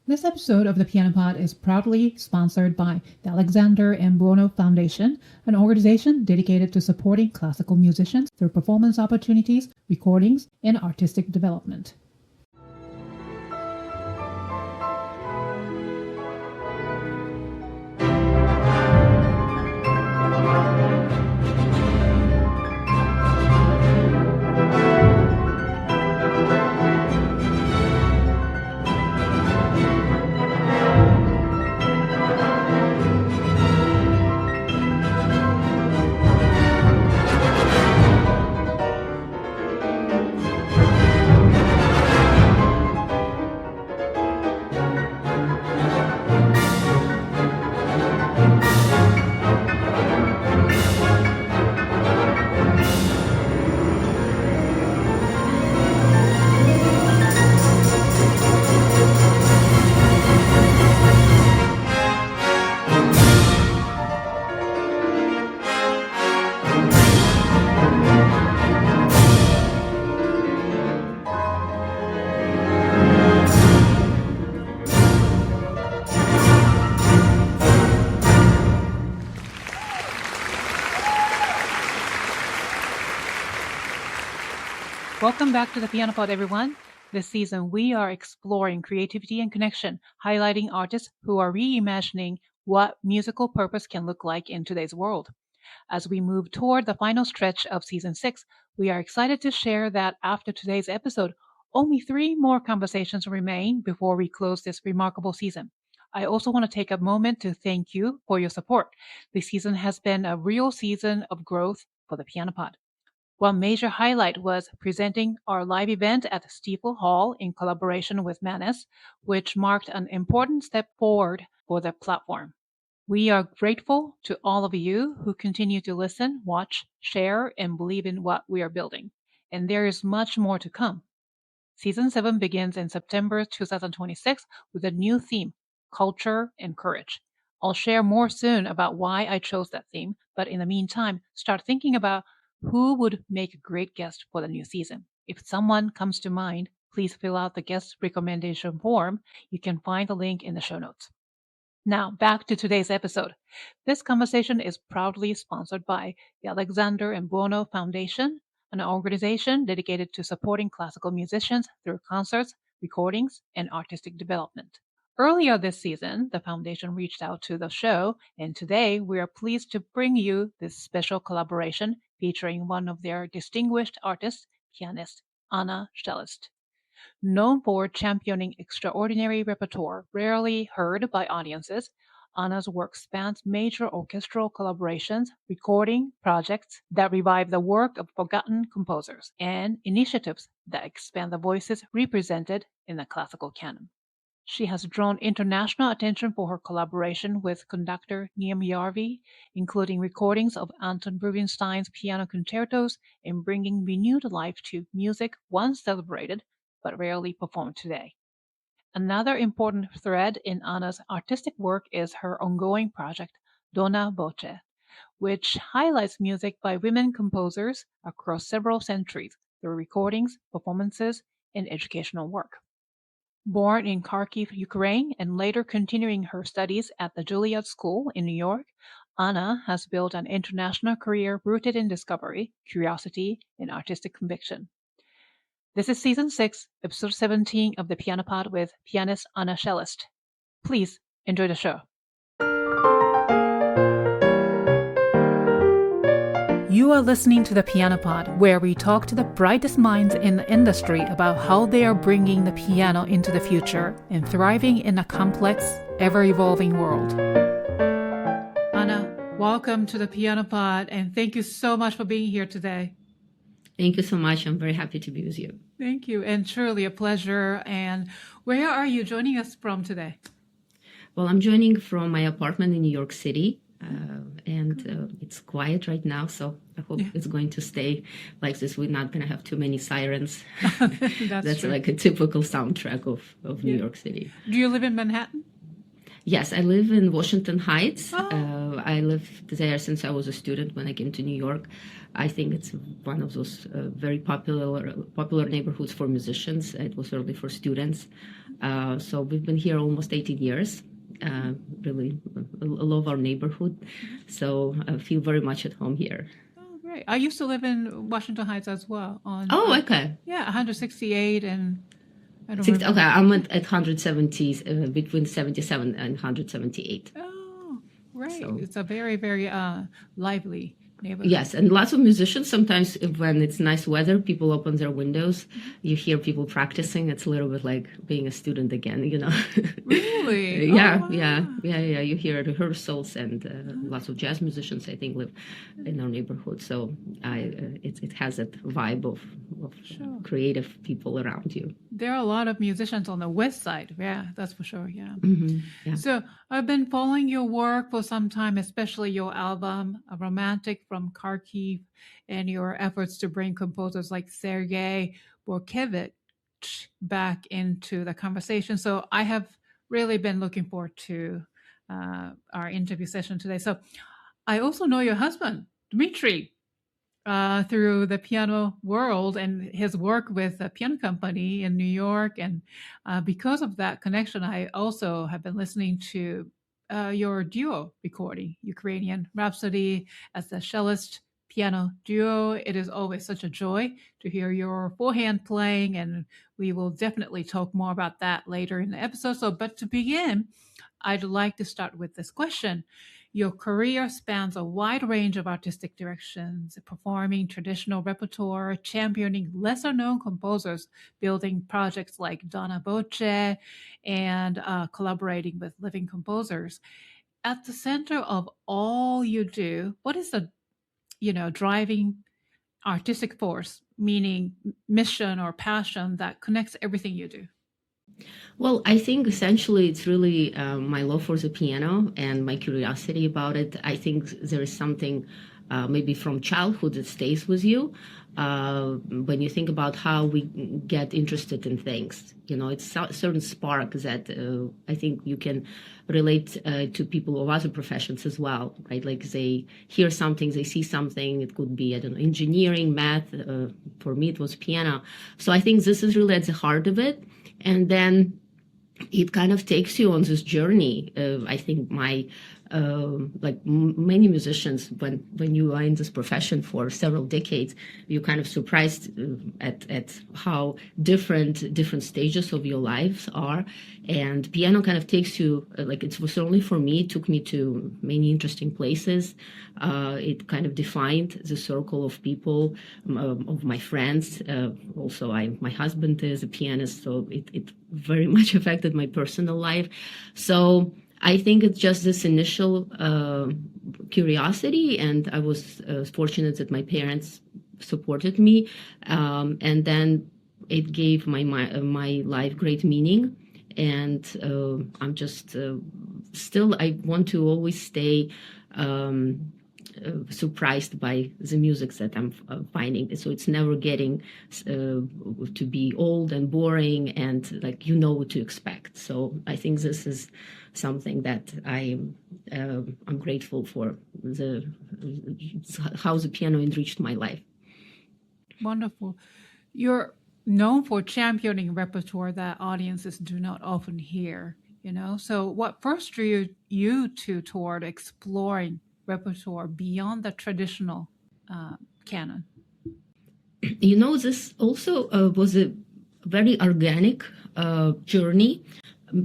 This episode of the Piano Pod is proudly sponsored by the Alexander and Buono Foundation, an organization dedicated to supporting classical musicians through performance opportunities, recordings, and artistic development. Welcome back to the Piano Pod, everyone. This season, we are exploring creativity and connection, highlighting artists who are reimagining what musical purpose can look like in today's world. As we move toward the final stretch of Season 6, we are excited to share that after today's episode, only 3 more conversations remain before we close this remarkable season. I also want to take a moment to thank you for your support. This season has been a real season of growth for the Piano Pod. One major highlight was presenting our live event at Steeple Hall in collaboration with Manis, which marked an important step forward for the platform. We are grateful to all of you who continue to listen, watch, share, and believe in what we are building. And there is much more to come. Season 7 begins in September 2026 with a new theme, Culture and Courage. I'll share more soon about why I chose that theme, but in the meantime, start thinking about who would make a great guest for the new season. If someone comes to mind, please fill out the guest recommendation form. You can find the link in the show notes. Now, back to today's episode. This conversation is proudly sponsored by the Alexander and Buono Foundation, an organization dedicated to supporting classical musicians through concerts, recordings, and artistic development. Earlier this season, the foundation reached out to the show, and today we are pleased to bring you this special collaboration featuring one of their distinguished artists, pianist Anna Shelest. Known for championing extraordinary repertoire rarely heard by audiences, Anna's work spans major orchestral collaborations, recording projects that revive the work of forgotten composers, and initiatives that expand the voices represented in the classical canon. She has drawn international attention for her collaboration with conductor Neeme Järvi, including recordings of Anton Rubinstein's piano concertos and bringing renewed life to music once celebrated but rarely performed today. Another important thread in Anna's artistic work is her ongoing project, Donna Voce, which highlights music by women composers across several centuries through recordings, performances, and educational work. Born in Kharkiv, Ukraine, and later continuing her studies at the Juilliard School in New York, Anna has built an international career rooted in discovery, curiosity, and artistic conviction. This is Season 6, Episode 17 of the Piano Pod with pianist Anna Shelest. Please enjoy the show. You are listening to the Piano Pod, where we talk to the brightest minds in the industry about how they are bringing the piano into the future and thriving in a complex, ever-evolving world. Anna, welcome to the Piano Pod, and thank you so much for being here today. Thank you so much. I'm very happy to be with you. Thank you, and truly a pleasure. And where are you joining us from today? Well, I'm joining from my apartment in New York City. It's quiet right now, so I hope it's going to stay like this. We're not going to have too many sirens. That's true. Like a typical soundtrack of New York City. Do you live in Manhattan? Yes, I live in Washington Heights. I lived there since I was a student when I came to New York. I think it's one of those very popular neighborhoods for musicians. It was early for students. So we've been here almost 18 years. Really love our neighborhood. So I feel very much at home here. Oh, great. I used to live in Washington Heights as well. Okay. Yeah, 168 and I don't remember. Okay, I'm at 170, between 77 and 178. Oh, right. So, it's a very, very lively neighborhood. Yes, and lots of musicians. Sometimes when it's nice weather, people open their windows. You hear people practicing. It's a little bit like being a student again, you know. Really? Yeah, wow. yeah. You hear rehearsals, and lots of jazz musicians, I think, live in our neighborhood. So it has that vibe of Sure. creative people around you. There are a lot of musicians on the west side. Yeah, that's for sure. Yeah. Mm-hmm. Yeah. So I've been following your work for some time, especially your album, A Romantic from Kharkiv, and your efforts to bring composers like Sergei Bortkiewicz back into the conversation. So I have really been looking forward to our interview session today. So I also know your husband, Dmitri, through the piano world and his work with a piano company in New York. And because of that connection, I also have been listening to your duo recording, Ukrainian Rhapsody, as the Shelest Piano Duo. It is always such a joy to hear your forehand playing, and we will definitely talk more about that later in the episode. But to begin, I'd like to start with this question. Your career spans a wide range of artistic directions, performing traditional repertoire, championing lesser-known composers, building projects like Donna Voce, and collaborating with living composers. At the center of all you do, what is the driving artistic force, meaning mission or passion that connects everything you do? Well, I think essentially it's really my love for the piano and my curiosity about it. I think there is something maybe from childhood that stays with you when you think about how we get interested in things. You know, it's a certain spark that I think you can relate to people of other professions as well, right? Like they hear something, they see something. It could be, I don't know, engineering, math. For me, it was piano. So I think this is really at the heart of it. And then it kind of takes you on this journey. I think like many musicians, when you are in this profession for several decades, you're kind of surprised at how different stages of your lives are. And piano kind of takes you, like it was certainly for me, it took me to many interesting places. It kind of defined the circle of people, of my friends. Also, my husband is a pianist, so it very much affected my personal life. So I think it's just this initial curiosity, and I was fortunate that my parents supported me, and then it gave my life great meaning. And I'm just still, I want to always stay surprised by the music that I'm finding. So it's never getting to be old and boring, and like you know what to expect. So I think this is something that I'm grateful for, how the piano enriched my life. Wonderful. You're known for championing repertoire that audiences do not often hear, So what first drew you toward exploring repertoire beyond the traditional canon? This also was a very organic journey,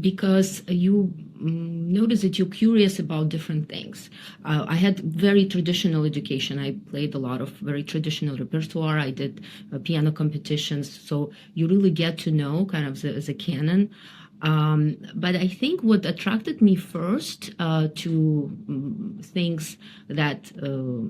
because you notice that you're curious about different things. I had very traditional education. I played a lot of very traditional repertoire. I did piano competitions. So you really get to know kind of the canon. But I think what attracted me first to things that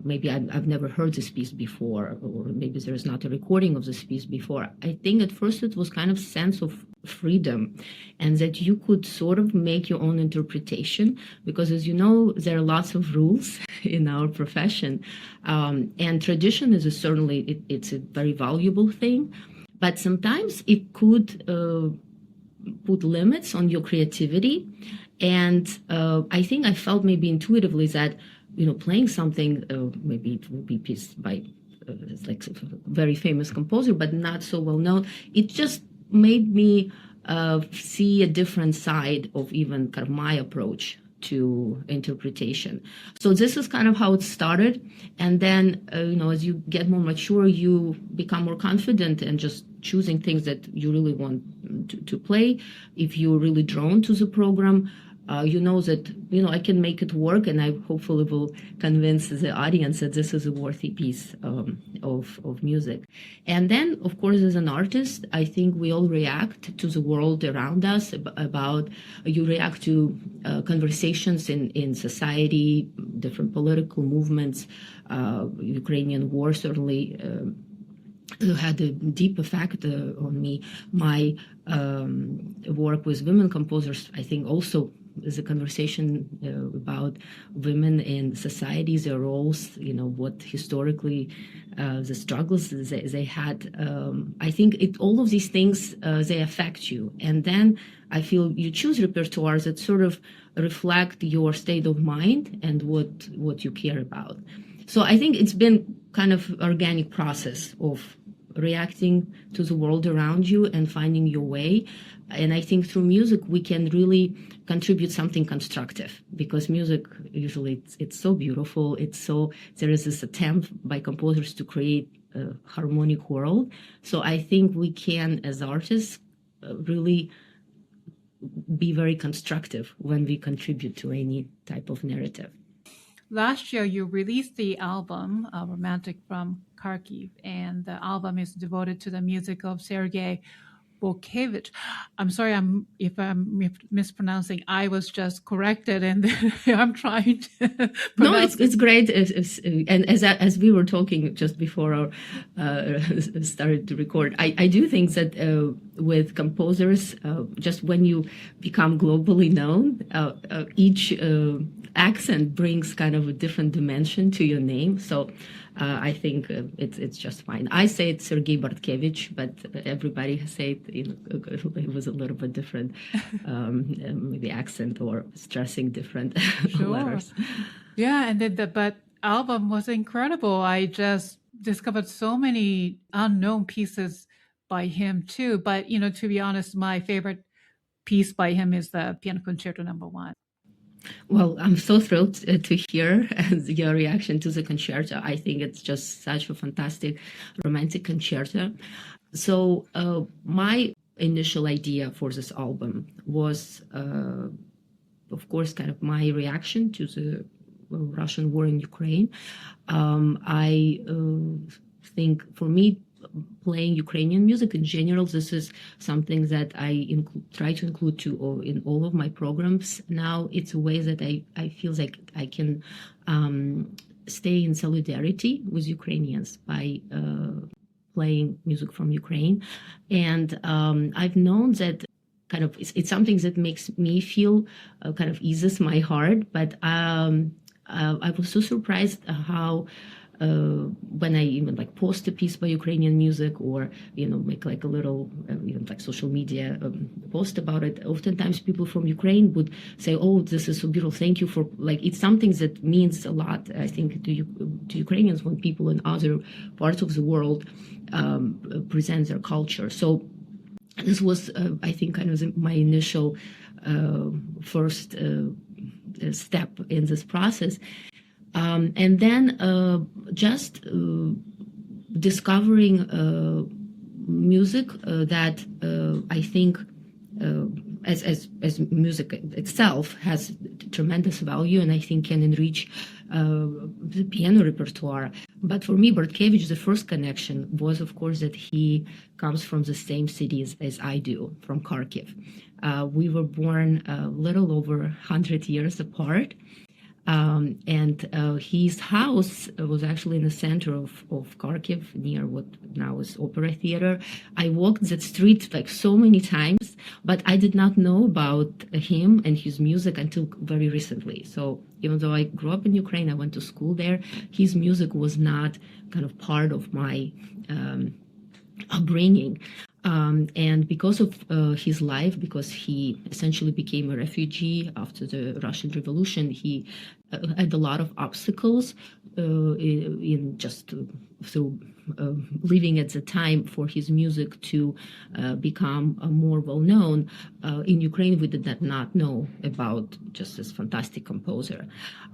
maybe I've never heard this piece before, or maybe there's not a recording of this piece before. I think at first it was kind of sense of freedom, and that you could sort of make your own interpretation, because as you know, there are lots of rules in our profession, and tradition is certainly it's a very valuable thing, but sometimes it could put limits on your creativity. And I think I felt maybe intuitively that playing something, maybe it will be piece by like a very famous composer, but not so well known. It just made me see a different side of even kind of my approach to interpretation. So this is kind of how it started. And then, as you get more mature, you become more confident and just choosing things that you really want to play. If you're really drawn to the program, that, I can make it work, and I hopefully will convince the audience that this is a worthy piece of music. And then, of course, as an artist, I think we all react to the world around us you react to conversations in society, different political movements. Ukrainian war certainly had a deep effect on me. My work with women composers, I think, also is a conversation about women in society, their roles, what historically the struggles they had. I think all of these things, they affect you. And then I feel you choose repertoires that sort of reflect your state of mind and what you care about. So I think it's been kind of organic process of reacting to the world around you and finding your way. And I think through music, we can really contribute something constructive, because music, usually it's so beautiful. There is this attempt by composers to create a harmonic world. So I think we can, as artists, really be very constructive when we contribute to any type of narrative. Last year, you released the album, Romantic from Kharkiv, and the album is devoted to the music of Sergei Bortkiewicz. I'm sorry if I'm mispronouncing. I was just corrected, and I'm trying to No, it's great. And as we were talking just before our started to record, I do think that with composers, just when you become globally known, each accent brings kind of a different dimension to your name. So I think it's just fine. I say it's Sergei Bortkiewicz, but everybody say it was a little bit different, maybe accent or stressing different letters. Yeah, and then the album was incredible. I just discovered so many unknown pieces by him too. But to be honest, my favorite piece by him is the Piano Concerto No. 1. Well, I'm so thrilled to hear your reaction to the concerto. I think it's just such a fantastic romantic concerto. So my initial idea for this album was, of course, kind of my reaction to the Russian war in Ukraine. I think for me, playing Ukrainian music in general, this is something that I try to include in all of my programs. Now it's a way that I feel like I can stay in solidarity with Ukrainians by playing music from Ukraine. And I've known that kind of it's something that makes me feel kind of eases my heart. But I was so surprised how when I even post a piece by Ukrainian music or make a little social media post about it, oftentimes people from Ukraine would say, "Oh, this is so beautiful. Thank you for it's something that means a lot." I think to Ukrainians when people in other parts of the world present their culture. So this was, I think, kind of my initial first step in this process. And then just discovering music that I think as music itself has tremendous value and I think can enrich the piano repertoire. But for me, Bortkiewicz, the first connection was, of course, that he comes from the same city as I do, from Kharkiv. We were born a little over 100 years apart. And his house was actually in the center of Kharkiv, near what now is Opera Theater. I walked that street so many times, but I did not know about him and his music until very recently. So even though I grew up in Ukraine, I went to school there, his music was not kind of part of my upbringing. And because of his life, because he essentially became a refugee after the Russian Revolution, he had a lot of obstacles in just through living at the time for his music to become more well known. In Ukraine, we did not know about just this fantastic composer.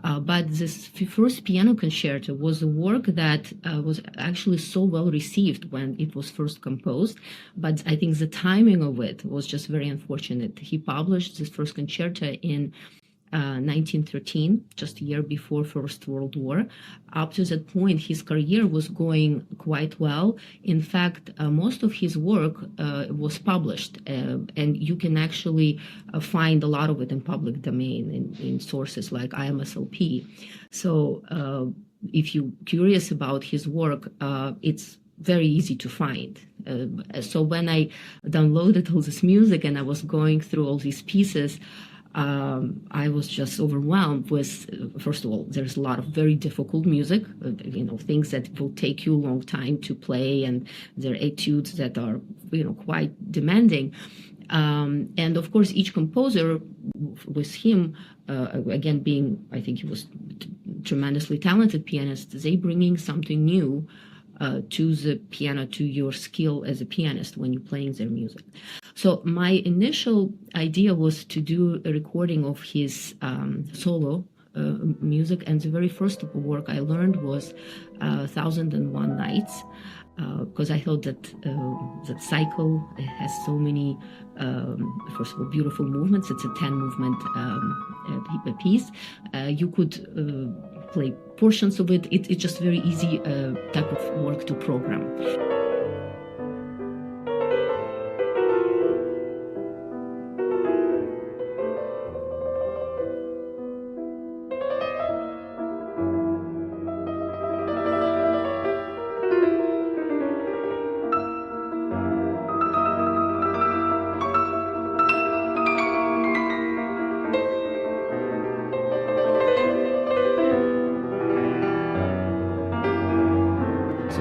But this first piano concerto was a work that was actually so well received when it was first composed. But I think the timing of it was just very unfortunate. He published this first concerto in 1913, just a year before First World War. Up to that point, his career was going quite well. In fact, most of his work was published, and you can actually find a lot of it in public domain in sources like IMSLP. So if you're curious about his work, it's very easy to find. So when I downloaded all this music and I was going through all these pieces, I was just overwhelmed with, first of all, there's a lot of very difficult music, things that will take you a long time to play, and there are etudes that are, quite demanding. And of course, each composer with him, again, I think he was tremendously talented pianist, they bringing something new to the piano, to your skill as a pianist when you're playing their music. So my initial idea was to do a recording of his solo music, and the very first work I learned was 1001 Nights, because I thought that that cycle has so many, first of all, beautiful movements. It's a 10-movement piece. You could play portions of it. It's just very easy type of work to program.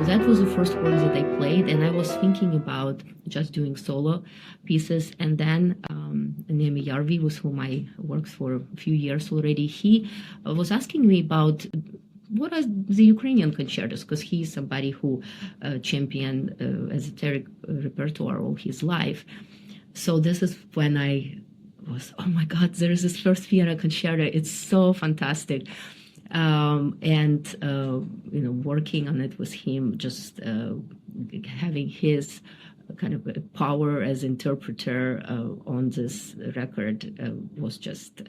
That was the first work that I played, and I was thinking about just doing solo pieces. And then Neeme Järvi, with whom I worked for a few years already, he was asking me about what are the Ukrainian concertos, because he's somebody who championed esoteric repertoire all his life. So this is when I was, oh my God, there is this first piano concerto. It's so fantastic. Working on it with him, just having his kind of power as interpreter on this record was just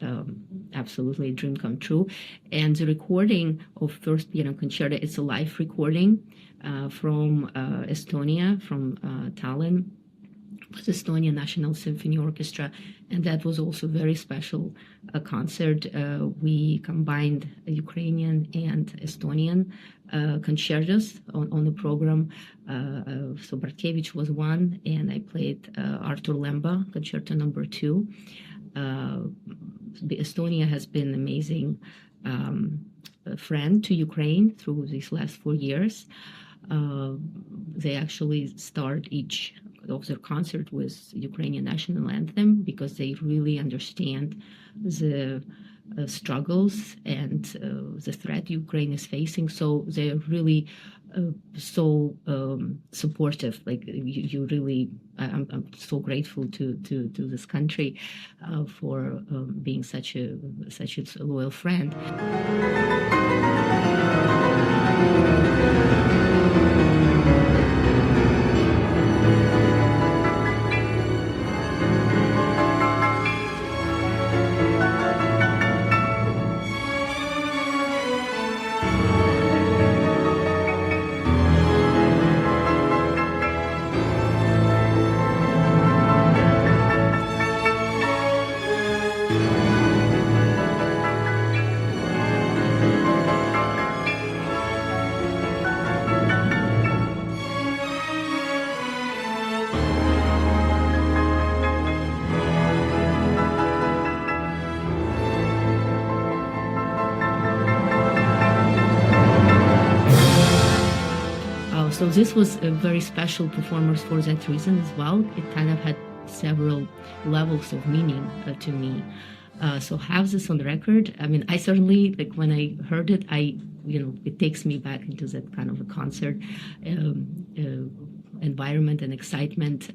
absolutely a dream come true. And the recording of first piano concerto, it's a live recording from Estonia, from Tallinn, with Estonian National Symphony Orchestra, and that was also very special concert. We combined Ukrainian and Estonian concertos on the program. So Bortkiewicz was one, and I played Artur Lemba, Concerto number 2. Estonia has been an amazing friend to Ukraine through these last 4 years. They actually start each of their concert with Ukrainian national anthem, because they really understand the struggles and the threat Ukraine is facing. So they're really so supportive. Like you really, I'm so grateful to this country for being such a loyal friend. So this was a very special performance for that reason as well. It kind of had several levels of meaning to me. So have this on record. I mean, I certainly, like when I heard it, it takes me back into that kind of a concert environment and excitement.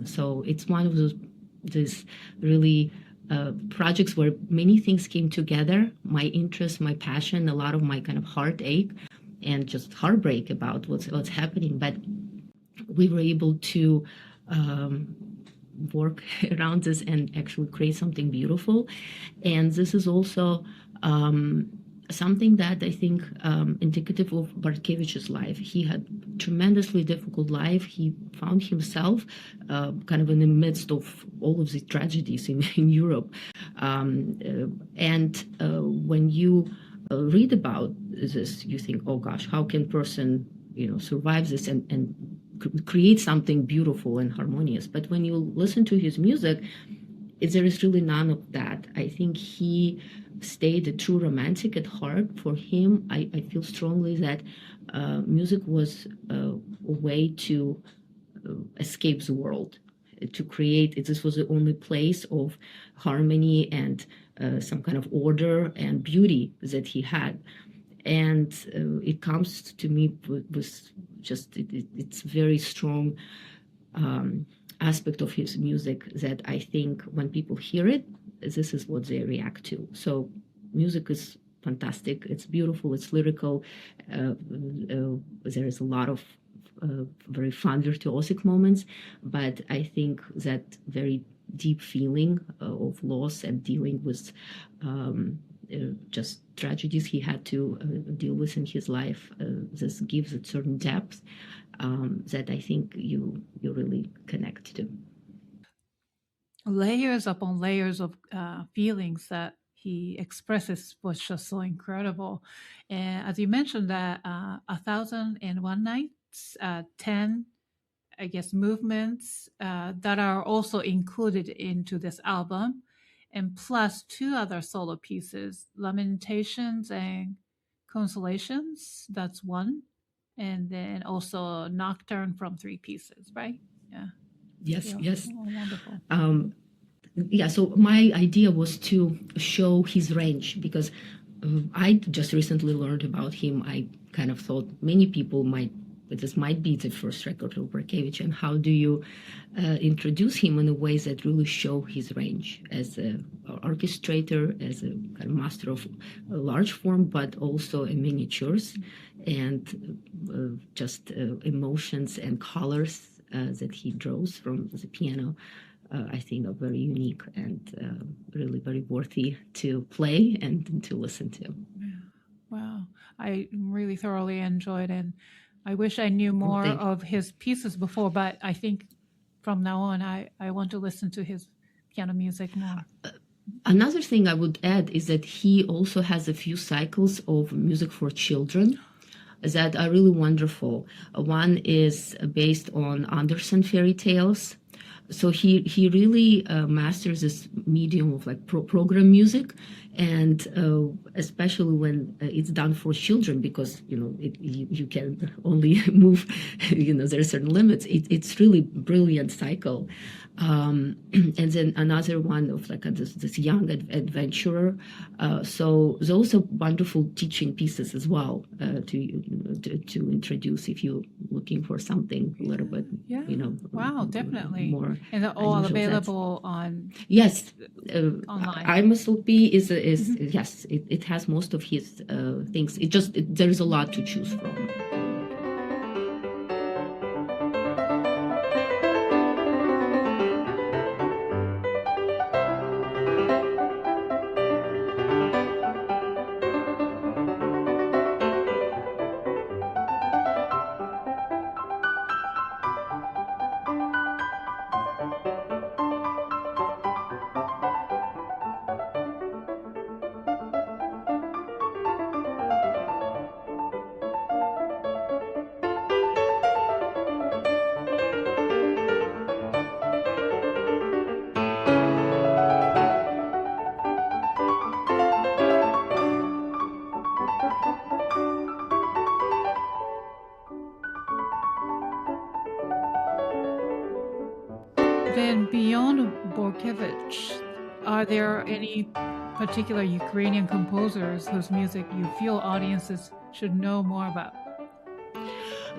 So it's one of these really projects where many things came together, my interest, my passion, a lot of my kind of heartache and just heartbreak about what's happening. But we were able to work around this and actually create something beautiful. And this is also something that I think indicative of Bortkiewicz's life. He had tremendously difficult life. He found himself kind of in the midst of all of the tragedies in Europe. And when you read about this, you think, oh gosh, how can a person survive this and create something beautiful and harmonious? But when you listen to his music, there is really none of that. I think he stayed a true romantic at heart. For him, I feel strongly that music was a way to escape the world, to create. This was the only place of harmony and some kind of order and beauty that he had. And it comes to me with just it's very strong aspect of his music that I think when people hear it, this is what they react to. So music is fantastic. It's beautiful. It's lyrical. There is a lot of very fun virtuosic moments, but I think that very deep feeling of loss and dealing with just tragedies he had to deal with in his life, this gives a certain depth that I think you really connect to. Layers upon layers of feelings that he expresses was just so incredible. And as you mentioned, that 1001 Nights, 10, I guess, movements that are also included into this album, and plus 2 other solo pieces, Lamentations and Consolations, that's 1, and then also Nocturne from 3 pieces, right? Yeah. Yes, yes. Oh, wonderful. Yeah, so my idea was to show his range because I just recently learned about him. I kind of thought many people this might be the first record of Bortkiewicz, and how do you introduce him in a way that really show his range as an orchestrator, as a kind of master of a large form, but also in miniatures, and just emotions and colors that he draws from the piano. I think are very unique and really very worthy to play and to listen to. Yeah. Wow. I really thoroughly enjoyed it. I wish I knew more of his pieces before, but I think from now on, I want to listen to his piano music more. Another thing I would add is that he also has a few cycles of music for children that are really wonderful. One is based on Andersen fairy tales. So he really masters this medium of like program music, and especially when it's done for children, because you can only move, there are certain limits. It's really brilliant cycle. And then another one of like this young adventurer. So those are wonderful teaching pieces as well to introduce if you're looking for something a little bit, Wow, definitely. More. And they're all available on. Yes, online. IMSLP is yes, it has most of his things. There's a lot to choose from. Bortkiewicz. Are there any particular Ukrainian composers whose music you feel audiences should know more about?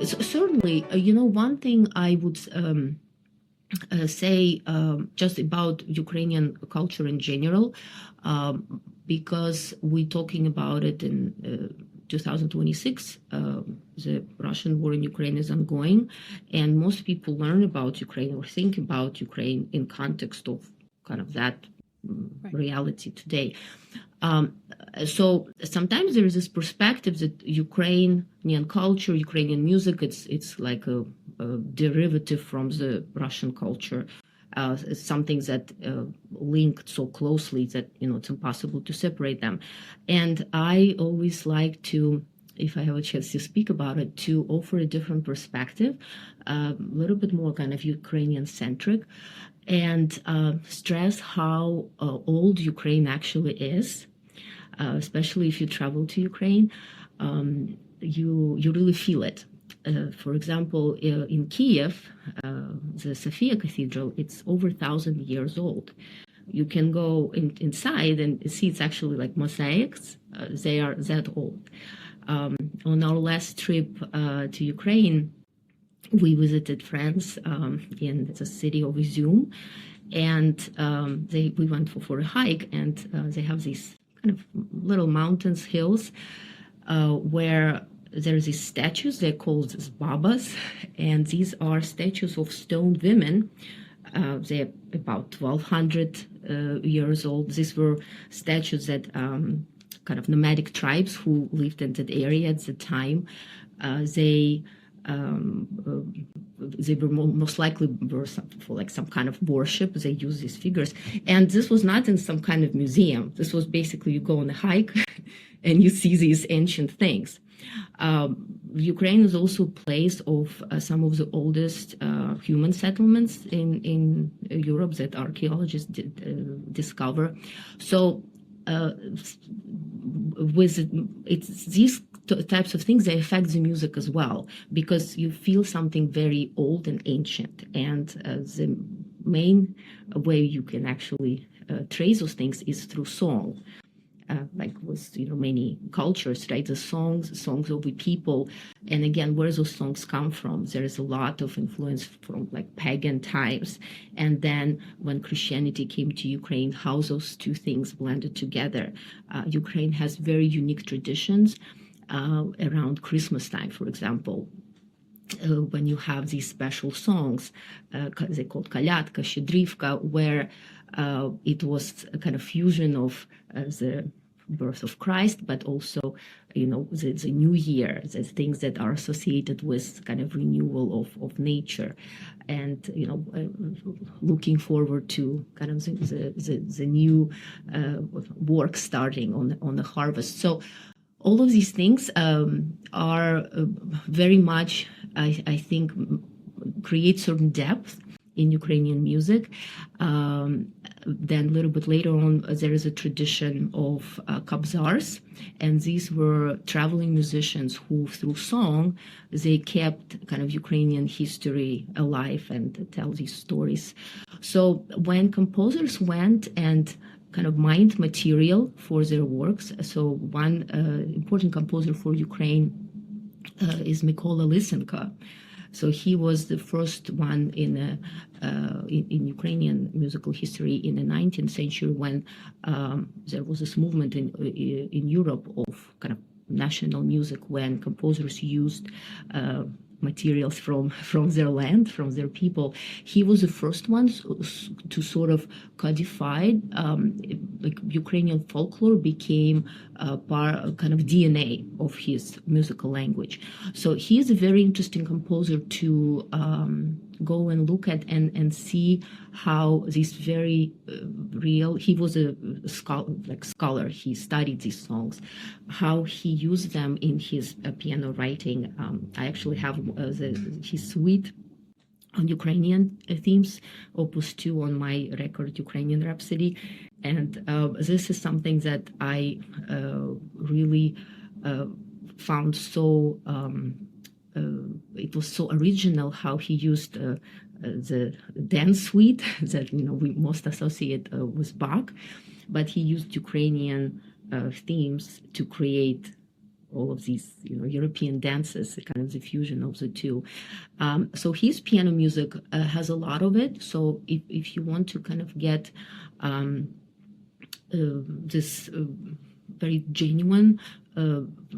Certainly, one thing I would say just about Ukrainian culture in general, because we're talking about it in 2026, the Russian war in Ukraine is ongoing, and most people learn about Ukraine or think about Ukraine in context of kind of that reality today. So sometimes there is this perspective that Ukrainian culture, Ukrainian music, it's like a derivative from the Russian culture. It's something that linked so closely that it's impossible to separate them. And I always like to, if I have a chance to speak about it, to offer a different perspective, a little bit more kind of Ukrainian-centric, and stress how old Ukraine actually is, especially if you travel to Ukraine. You really feel it. For example, in Kiev, the Sophia Cathedral, it's over 1,000 years old. You can go inside and see it's actually like mosaics. They are that old. On our last trip to Ukraine, we visited friends in the city of Izum, and we went for a hike, and they have these kind of little mountains, hills, where there's these statues. They're called babas, and these are statues of stone women. They're about 1,200 years old. These were statues that kind of nomadic tribes who lived in that area at the time. They were most likely for like some kind of worship. They use these figures, and this was not in some kind of museum. This was basically you go on a hike and you see these ancient things. Ukraine is also a place of some of the oldest human settlements in Europe that archaeologists discover. So it's these types of things, they affect the music as well, because you feel something very old and ancient, and the main way you can actually trace those things is through song. Like with many cultures, right? The songs of the people, and again, where those songs come from, there is a lot of influence from like pagan times, and then when Christianity came to Ukraine, how those two things blended together. Ukraine has very unique traditions around Christmas time, for example. When you have these special songs, they called Kalyadka, Shedrivka, where it was a kind of fusion of the birth of Christ, but also, the new year, the things that are associated with kind of renewal of nature, and looking forward to kind of the new work starting on the harvest. So all of these things are very much, I think, create certain depth in Ukrainian music. Then a little bit later on, there is a tradition of kabzars, and these were traveling musicians who, through song, they kept kind of Ukrainian history alive and tell these stories. So when composers went and kind of mined material for their works, so one important composer for Ukraine is Mykola Lysenko. So he was the first one in Ukrainian musical history in the 19th century, when there was this movement in Europe of kind of national music, when composers used materials from their land, from their people. He was the first one to sort of codify, like Ukrainian folklore became kind of DNA of his musical language. So he is a very interesting composer to go and look at and see how this very real, he was a scholar, he studied these songs, how he used them in his piano writing. I actually have his suite on Ukrainian themes, Opus 2 on my record, Ukrainian Rhapsody. And this is something that I really found so, it was so original how he used the dance suite that we most associate with Bach, but he used Ukrainian themes to create all of these European dances, kind of the fusion of the two. So his piano music has a lot of it. So if you want to kind of get this very genuine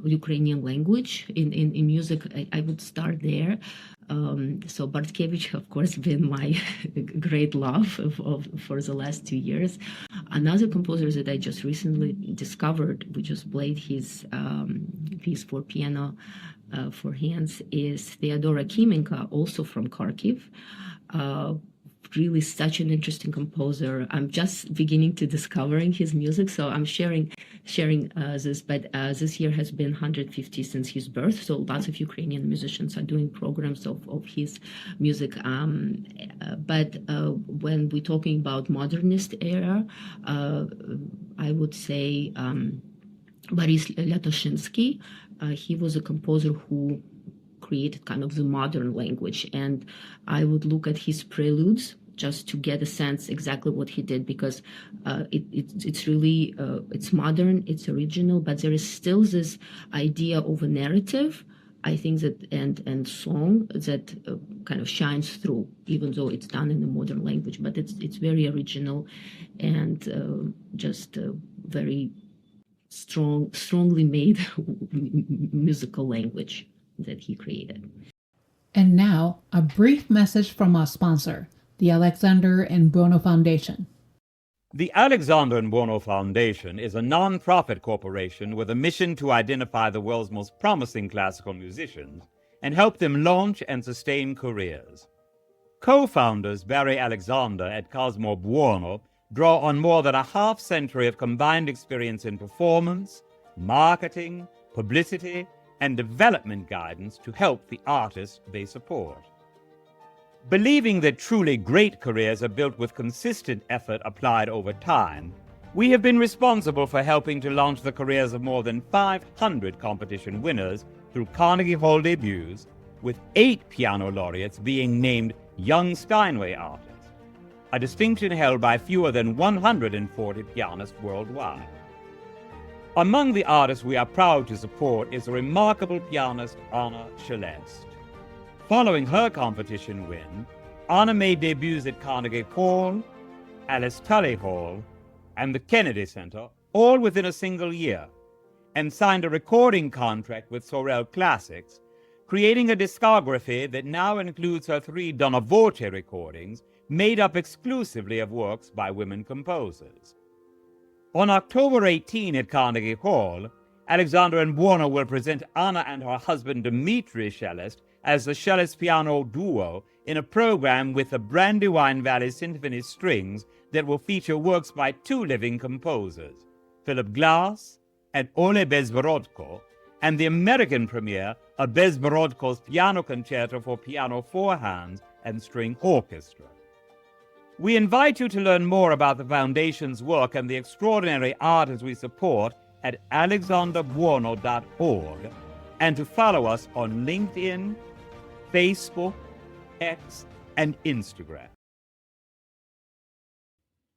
Ukrainian language in music, I would start there. So Bortkiewicz, of course, been my great love for the last 2 years. Another composer that I just recently discovered, we just played his piece for piano for hands, is Theodora Kimenko, also from Kharkiv. Really such an interesting composer. I'm just beginning to discovering his music, so I'm sharing this. But this year has been 150 since his birth, so lots of Ukrainian musicians are doing programs of his music. But when we're talking about modernist era, I would say Boris Lyatoshinsky. He was a composer who created kind of the modern language, and I would look at his preludes just to get a sense exactly what he did, because it's really it's modern, it's original, but there is still this idea of a narrative, I think, that and song that kind of shines through, even though it's done in a modern language, but it's very original and just very strongly made musical language that he created. And now, a brief message from our sponsor, the Alexander and Buono Foundation. The Alexander and Buono Foundation is a non-profit corporation with a mission to identify the world's most promising classical musicians and help them launch and sustain careers. Co-founders Barry Alexander and Cosmo Buono draw on more than a half-century of combined experience in performance, marketing, publicity, and development guidance to help the artists they support. Believing that truly great careers are built with consistent effort applied over time, we have been responsible for helping to launch the careers of more than 500 competition winners through Carnegie Hall debuts, with 8 piano laureates being named Young Steinway artists, a distinction held by fewer than 140 pianists worldwide. Among the artists we are proud to support is the remarkable pianist Anna Shelest. Following her competition win, Anna made debuts at Carnegie Hall, Alice Tully Hall, and the Kennedy Center, all within a single year, and signed a recording contract with Sorel Classics, creating a discography that now includes her 3 Donna Voce recordings, made up exclusively of works by women composers. On October 18 at Carnegie Hall, Alexander and Buono will present Anna and her husband Dmitri Shelest as the Shelest Piano Duo in a program with the Brandywine Valley Symphony Strings that will feature works by 2 living composers, Philip Glass and Ole Bezborodko, and the American premiere of Bezborodko's Piano Concerto for Piano 4 Hands and String Orchestra. We invite you to learn more about the Foundation's work and the extraordinary artists we support at alexanderbuono.org, and to follow us on LinkedIn, Facebook, X, and Instagram.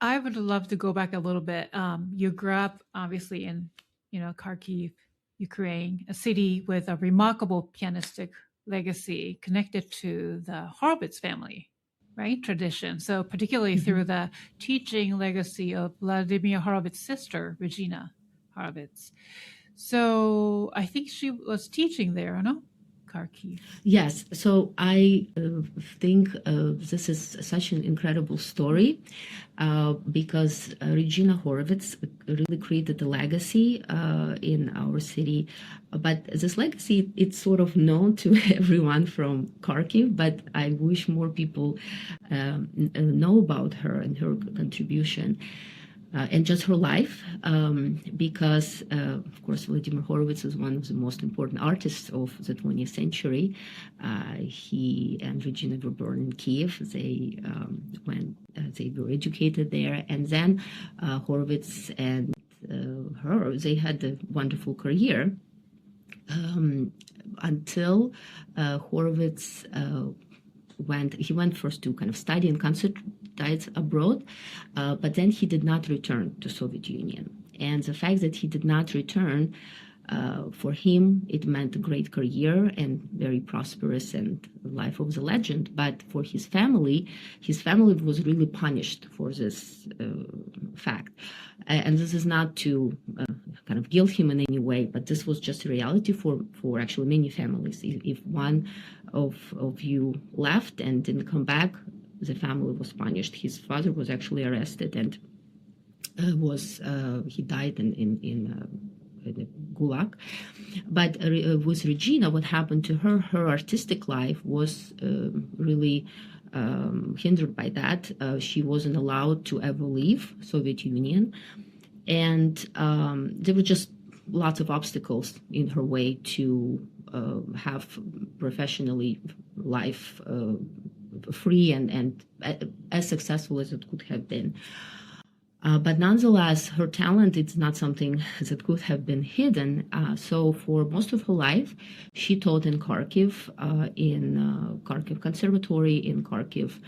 I would love to go back a little bit. You grew up, obviously, in Kharkiv, Ukraine, a city with a remarkable pianistic legacy connected to the Horowitz family, right? Tradition. So particularly through the teaching legacy of Vladimir Horowitz's sister, Regina Horowitz. So I think she was teaching there, no? Kharkiv. Yes, so I think this is such an incredible story because Regina Horowitz really created a legacy in our city. But this legacy, it's sort of known to everyone from Kharkiv, but I wish more people know about her and her contribution. And just her life, because, of course, Vladimir Horowitz is one of the most important artists of the 20th century. He and Regina were born in Kiev. They they were educated there, and then Horowitz and her, they had a wonderful career until Horowitz went first to kind of study and concertize abroad, but then he did not return to Soviet Union. And the fact that he did not return, for him, it meant a great career and very prosperous and life of the legend. But for his family was really punished for this fact. And this is not to kind of guilt him in any way, but this was just a reality for actually many families. If one of you left and didn't come back, the family was punished. His father was actually arrested and he died in the Gulag. But with Regina, what happened to her artistic life was really hindered by that. She wasn't allowed to ever leave Soviet Union. And there were just lots of obstacles in her way to have professionally life free and as successful as it could have been. But nonetheless, her talent is not something that could have been hidden. So for most of her life, she taught in Kharkiv, Kharkiv Conservatory, in Kharkiv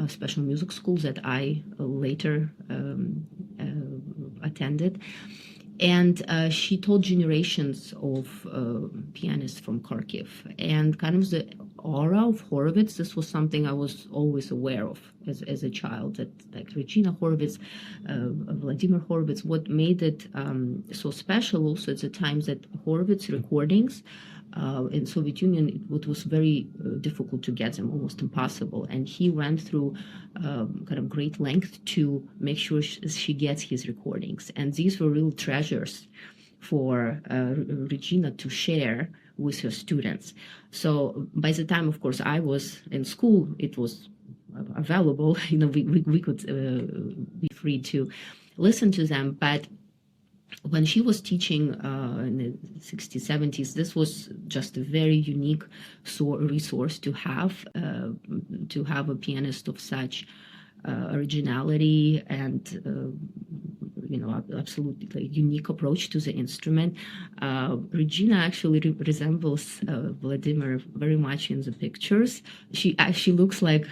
special music schools that I later attended. And she taught generations of pianists from Kharkiv. And kind of the aura of Horowitz, this was something I was always aware of as a child, that like Regina Horowitz, Vladimir Horowitz, what made it so special also at the times that Horowitz recordings in Soviet Union, it was very difficult to get them, almost impossible. And he went through kind of great length to make sure she gets his recordings. And these were real treasures for Regina to share with her students. So by the time, of course, I was in school, it was available. We could be free to listen to them. But when she was teaching in the 60s, 70s, this was just a very unique resource to have a pianist of such originality and absolutely unique approach to the instrument. Regina actually resembles Vladimir very much in the pictures. She actually looks like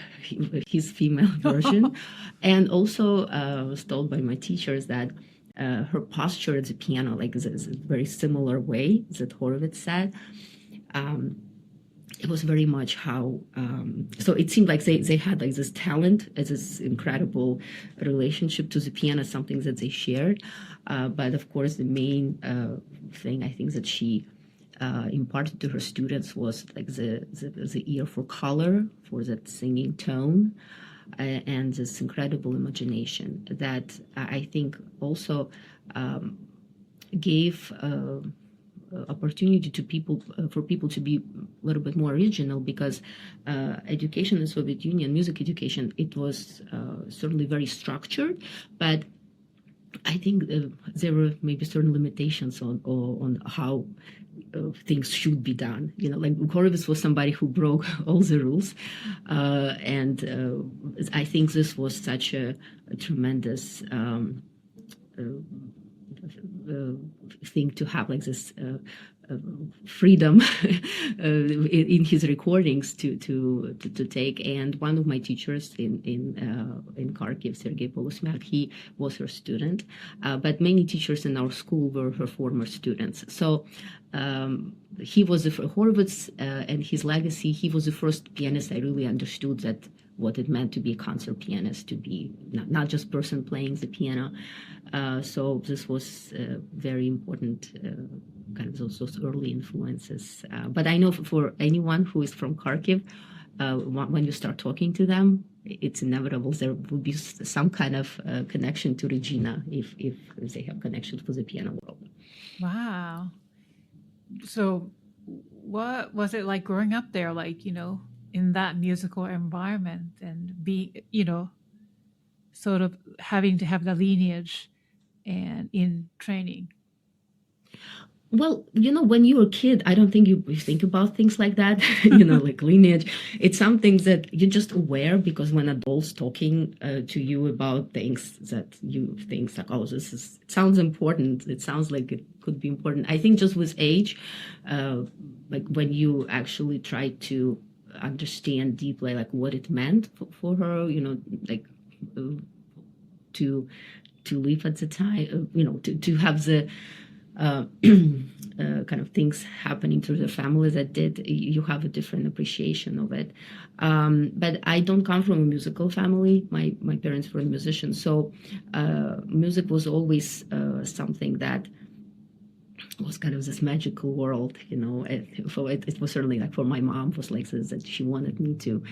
his female version. And also was told by my teachers that her posture at the piano, like is a very similar way that Horowitz said. It was very much how, so it seemed like they had like this talent, as this incredible relationship to the piano, something that they shared. But of course, the main thing I think that she imparted to her students was like the ear for color, for that singing tone, and this incredible imagination that I think also gave opportunity to people for people to be a little bit more original, because education in the Soviet Union, music education, it was certainly very structured, but I think there were maybe certain limitations on how things should be done. Like Horowitz was somebody who broke all the rules, and I think this was such a tremendous thing to have, like this freedom in his recordings to take. And one of my teachers in Kharkiv, Sergei Bortkiewicz, he was her student, but many teachers in our school were her former students. So he was Horowitz and his legacy. He was the first pianist I really understood that what it meant to be a concert pianist, to be not just person playing the piano. So this was very important, kind of those early influences. But I know for anyone who is from Kharkiv, when you start talking to them, it's inevitable there will be some kind of connection to Regina if they have connections with the piano world. Wow. So what was it like growing up there, like, in that musical environment, and be, sort of having to have the lineage and in training? Well, when you're a kid, I don't think you think about things like that, like lineage. It's something that you're just aware, because when adults talking to you about things that you think like, oh, it sounds important. It sounds like it could be important. I think just with age, like when you actually try to understand deeply like what it meant for her, like to live at the time, to have the kind of things happening through the family that did, you have a different appreciation of it. But I don't come from a musical family. My parents were musicians, so music was always something that was kind of this magical world, it was certainly like for my mom was like this, that she wanted me to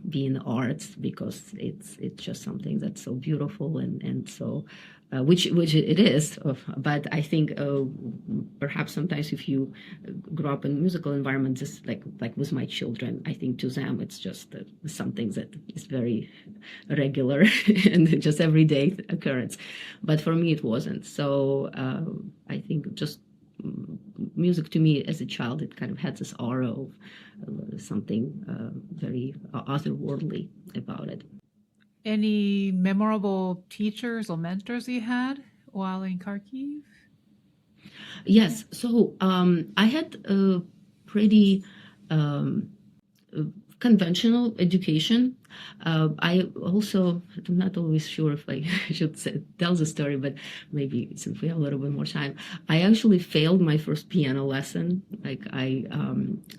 be in the arts because it's just something that's so beautiful and so which it is, but I think perhaps sometimes if you grow up in a musical environment, just like with my children, I think to them it's just something that is very regular and just everyday occurrence. But for me, it wasn't. So I think just music to me as a child, it kind of had this aura of something very otherworldly about it. Any memorable teachers or mentors you had while in Kharkiv? Yes. So I had a pretty conventional education. I also, I'm not always sure if I should tell the story, but maybe since we have a little bit more time, I actually failed my first piano lesson. Like I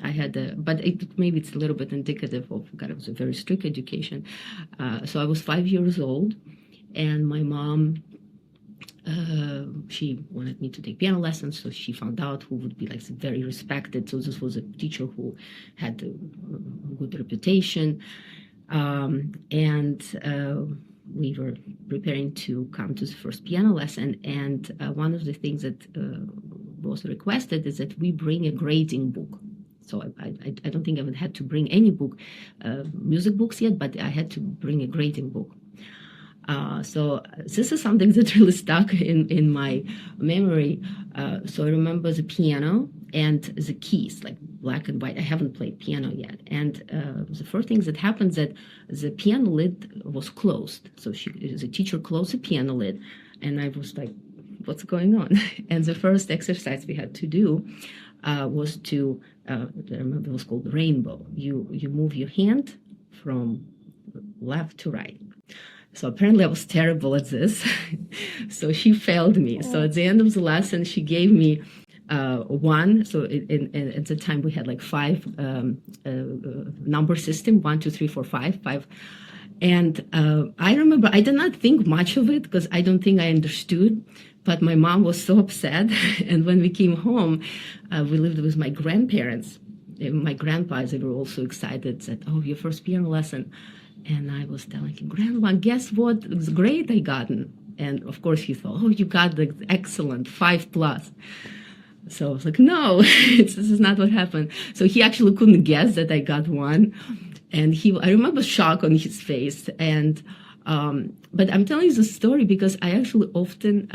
had but maybe it's a little bit indicative of kind of a very strict education. So I was 5 years old, and my mom, she wanted me to take piano lessons, so she found out who would be like very respected. So this was a teacher who had a good reputation, and we were preparing to come to the first piano lesson. And one of the things that was requested is that we bring a grading book. So I don't think I had to bring any book, music books yet, but I had to bring a grading book. So this is something that really stuck in my memory. So I remember the piano and the keys, like black and white. I haven't played piano yet. And the first thing that happened that the piano lid was closed. So the teacher closed the piano lid, and I was like, what's going on? And the first exercise we had to do was to, I remember it was called rainbow. You move your hand from left to right. So apparently I was terrible at this. So she failed me. So at the end of the lesson, she gave me one. So at the time we had like 5 number system, 1, 2, 3, 4, 5. And I remember I did not think much of it because I don't think I understood. But my mom was so upset. And when we came home, we lived with my grandparents. My grandpas, they were also excited, said, oh, your first piano lesson. And I was telling him, Grandma, guess what? It was great I gotten. And of course he thought, oh, you got the excellent 5+. So I was like, no, this is not what happened. So he actually couldn't guess that I got 1. And I remember shock on his face. And but I'm telling you this story because I actually often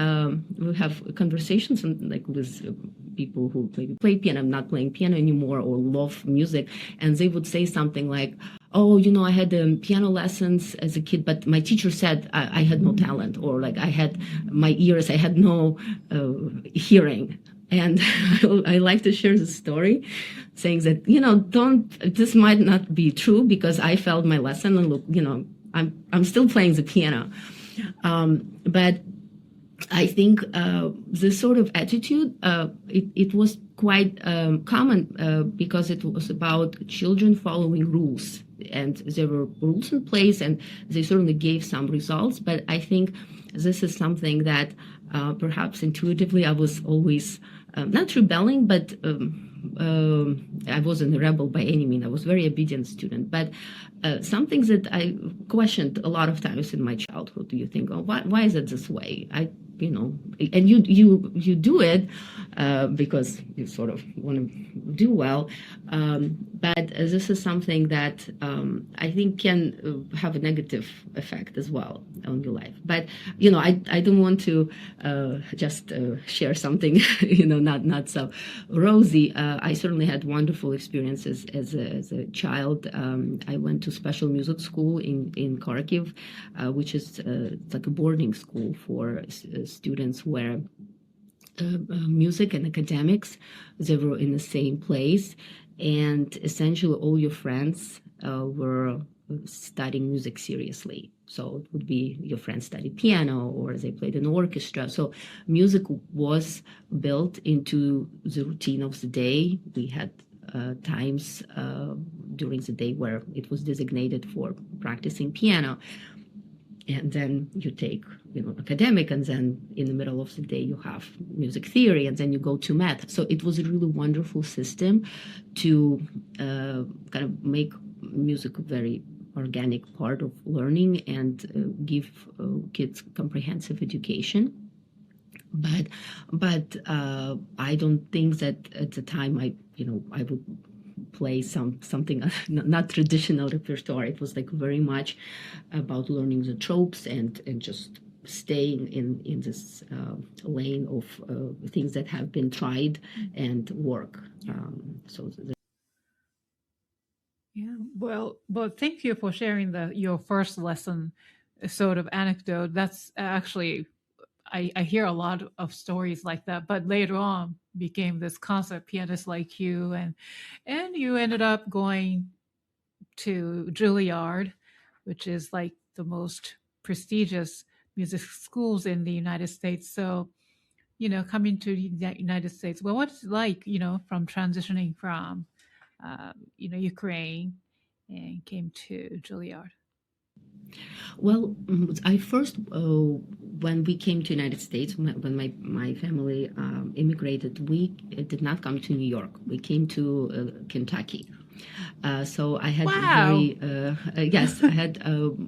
will have conversations with people who maybe play piano. I'm not playing piano anymore or love music. And they would say something like, oh, I had piano lessons as a kid, but my teacher said I had no talent, or like I had my ears, I had no hearing. And I like to share the story, saying that, this might not be true because I failed my lesson and look, I'm still playing the piano. But I think this sort of attitude, it was quite common because it was about children following rules. And there were rules in place, and they certainly gave some results. But I think this is something that perhaps intuitively I was always not rebelling, but I wasn't a rebel by any means. I was a very obedient student. But some things that I questioned a lot of times in my childhood. Do you think, oh, why is it this way? And you do it because you sort of want to do well. But this is something that I think can have a negative effect as well on your life. But, I don't want to just share something, not so rosy. I certainly had wonderful experiences as a child. I went to special music school in Kharkiv, which is like a boarding school for students where music and academics, they were in the same place. and essentially all your friends were studying music seriously. So it would be your friends studied piano or they played in orchestra. So music was built into the routine of the day. We had times during the day where it was designated for practicing piano. And then you take, academic, and then in the middle of the day you have music theory, and then you go to math. So it was a really wonderful system to kind of make music a very organic part of learning and give kids comprehensive education. But I don't think that at the time I would play something not traditional repertoire. It was like very much about learning the tropes and just staying in this lane of things that have been tried and work. Yeah, well, thank you for sharing your first lesson sort of anecdote. That's actually, I hear a lot of stories like that, but later on became this concert pianist like you, and you ended up going to Juilliard, which is like the most prestigious music schools in the United States. So, coming to the United States, well, what's it like, from transitioning from, Ukraine and came to Juilliard? Well, I first, when we came to United States, when my family immigrated, we did not come to New York. We came to Kentucky. So I had yes, I had,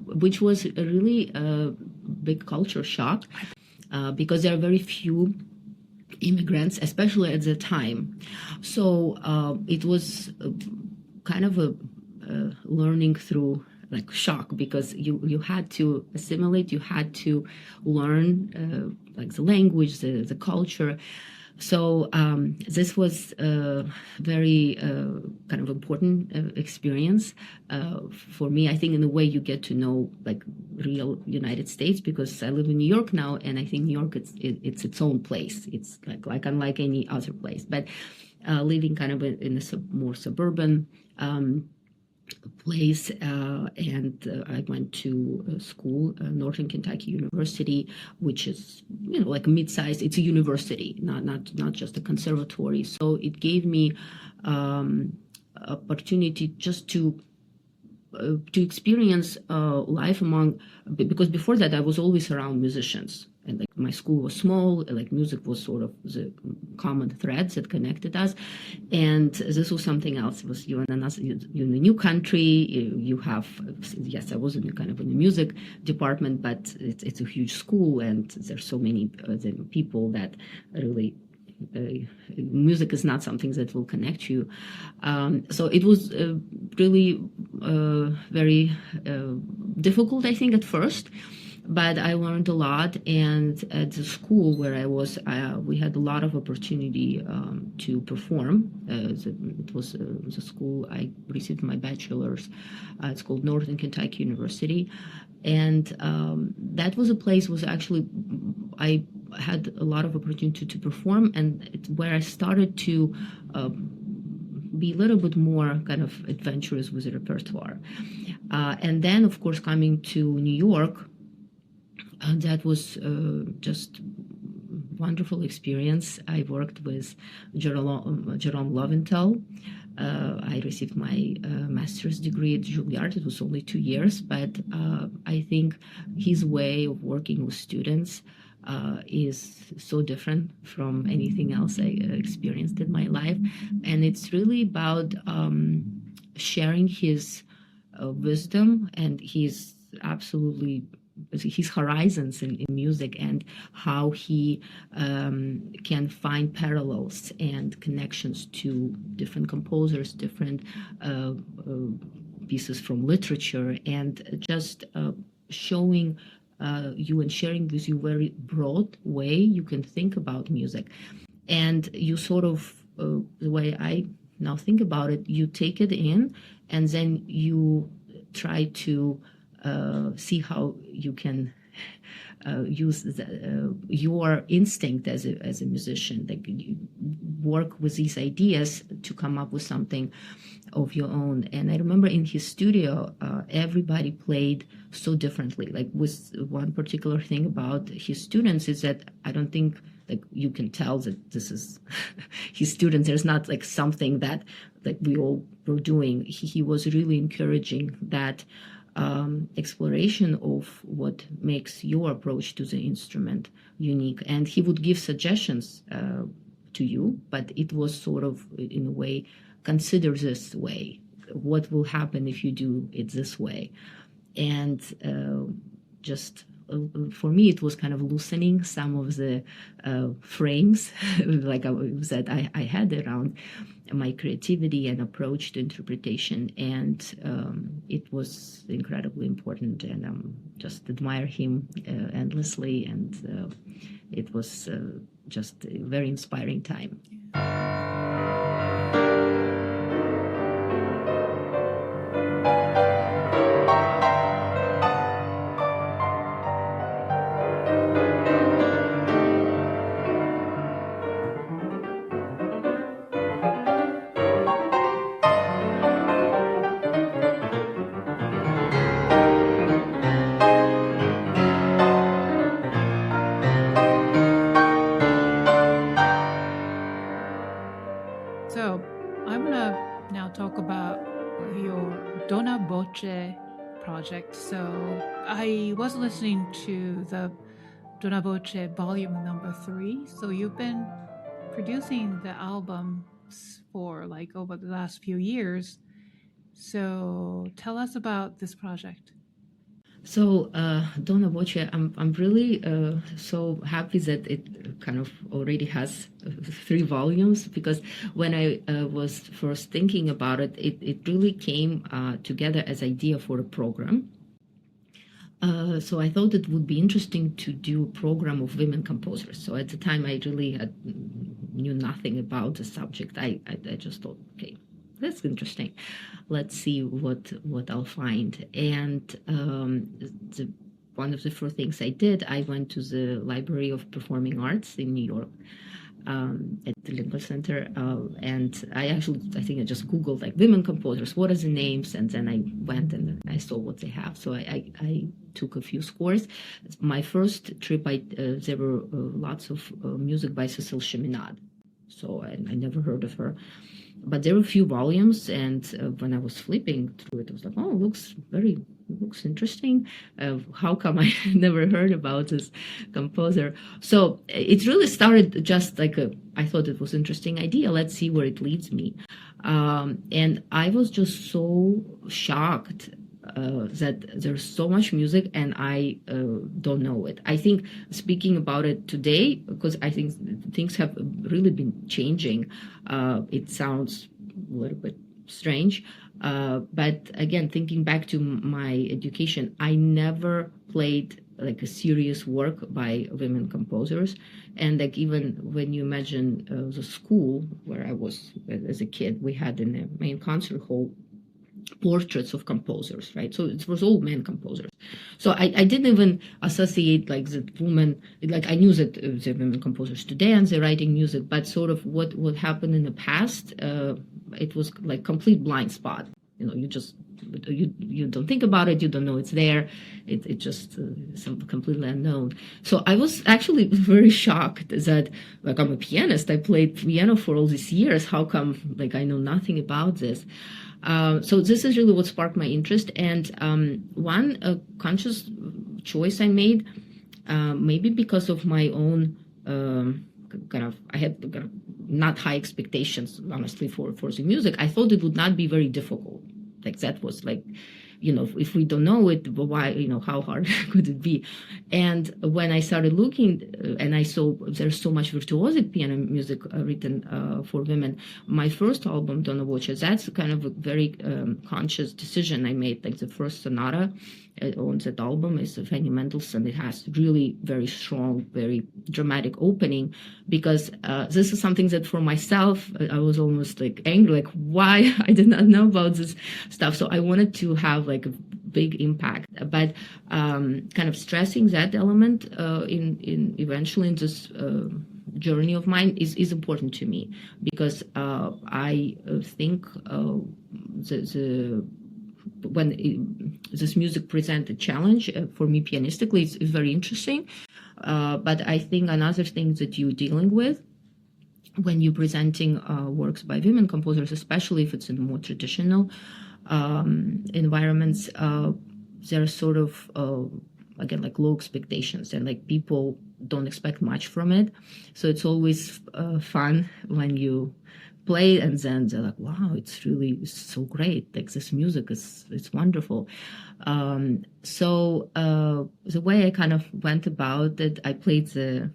which was a really big culture shock because there are very few immigrants, especially at the time. So it was kind of a learning through like shock, because you had to assimilate, you had to learn like the language, the culture. So this was a very kind of important experience for me. I think in a way you get to know like real United States, because I live in New York now, and I think New York it's its own place. It's like unlike any other place. But living kind of in a more suburban place, and I went to school, Northern Kentucky University, which is like mid-sized. It's a university, not just a conservatory. So it gave me opportunity just to experience life among, because before that I was always around musicians. And like my school was small, like music was sort of the common threads that connected us, and this was something else. It was you're in a new country. You have, yes, I was in the music department, but it's a huge school, and there's so many people that really. Music is not something that will connect you. So it was really very difficult, I think, at first. But I learned a lot, and at the school where I was, we had a lot of opportunity to perform. It was the school I received my bachelor's. It's called Northern Kentucky University, and that was a place was actually I had a lot of opportunity to perform, and it's where I started to be a little bit more kind of adventurous with the repertoire. And then, of course, coming to New York. That was just wonderful experience. I worked with Jerome Loventhal. I received my master's degree at Juilliard. It was only 2 years, but I think his way of working with students is so different from anything else I experienced in my life. And it's really about sharing his wisdom and his horizons in music, and how he can find parallels and connections to different composers, different pieces from literature, and just showing you and sharing with you very broad way you can think about music. And you sort of, the way I now think about it, you take it in, and then you try to see how you can use your instinct as a musician. Like work with these ideas to come up with something of your own. And I remember in his studio, everybody played so differently. Like, with one particular thing about his students is that I don't think like you can tell that this is his students. There's not like something that like we all were doing. He was really encouraging that exploration of what makes your approach to the instrument unique. And he would give suggestions to you, but it was sort of, in a way, consider this way. What will happen if you do it this way? And just for me, it was kind of loosening some of the frames like that I had around my creativity and approach to interpretation. And it was incredibly important, and just admire him endlessly. And it was just a very inspiring time. So I'm going to now talk about your Donna Voce project. So I was listening to the Donna Voce volume number 3. So you've been producing the albums for like over the last few years. So tell us about this project. So Donna Voce, I'm really so happy that it kind of already has 3 volumes, because when I was first thinking about it, it really came together as idea for a program. So I thought it would be interesting to do a program of women composers. So at the time, I really knew nothing about the subject. I just thought, okay, that's interesting. Let's see what I'll find. And one of the first things I did, I went to the Library of Performing Arts in New York at the Lysenko Center, and I think I just Googled like women composers, what are the names, and then I went and I saw what they have. So I took a few scores. My first trip, there were lots of music by Cécile Cheminade. So I never heard of her. But there were a few volumes, and when I was flipping through it, I was like, oh, looks interesting. How come I never heard about this composer? So it really started just like I thought it was an interesting idea. Let's see where it leads me. And I was just so shocked that there's so much music and I don't know it. I think speaking about it today, because I think things have really been changing, it sounds a little bit strange. But again, thinking back to my education, I never played like a serious work by women composers. And like even when you imagine the school where I was as a kid, we had in the main concert hall portraits of composers, right? So it was all men composers. So I didn't even associate like the woman, like I knew that the women composers today and they're writing music, but sort of what happened in the past, it was like complete blind spot. You know, you don't think about it, you don't know it's there. It just something completely unknown. So I was actually very shocked that like I'm a pianist, I played piano for all these years. How come like I know nothing about this? So this is really what sparked my interest. And one conscious choice I made, maybe because of my own I had kind of not high expectations, honestly, for the music. I thought it would not be very difficult. Like that was like, you know, if we don't know it, why, you know, how hard could it be? And when I started looking and I saw there's so much virtuosic piano music written for women, my first album, Donna Voce, that's kind of a very conscious decision I made. Like the first sonata on that album is Fanny Mendelssohn. It has really very strong, very dramatic opening, because this is something that for myself, I was almost like angry, like why I did not know about this stuff. So I wanted to have like a big impact, but kind of stressing that element in eventually in this journey of mine is important to me, because I think when this music presents a challenge for me pianistically, it's very interesting. But I think another thing that you're dealing with when you're presenting works by women composers, especially if it's in more traditional environments, there are sort of again, like low expectations, and like people don't expect much from it. So it's always fun when you play and then they're like, wow, it's really so great. Like this music it's wonderful. So the way I kind of went about it, I played the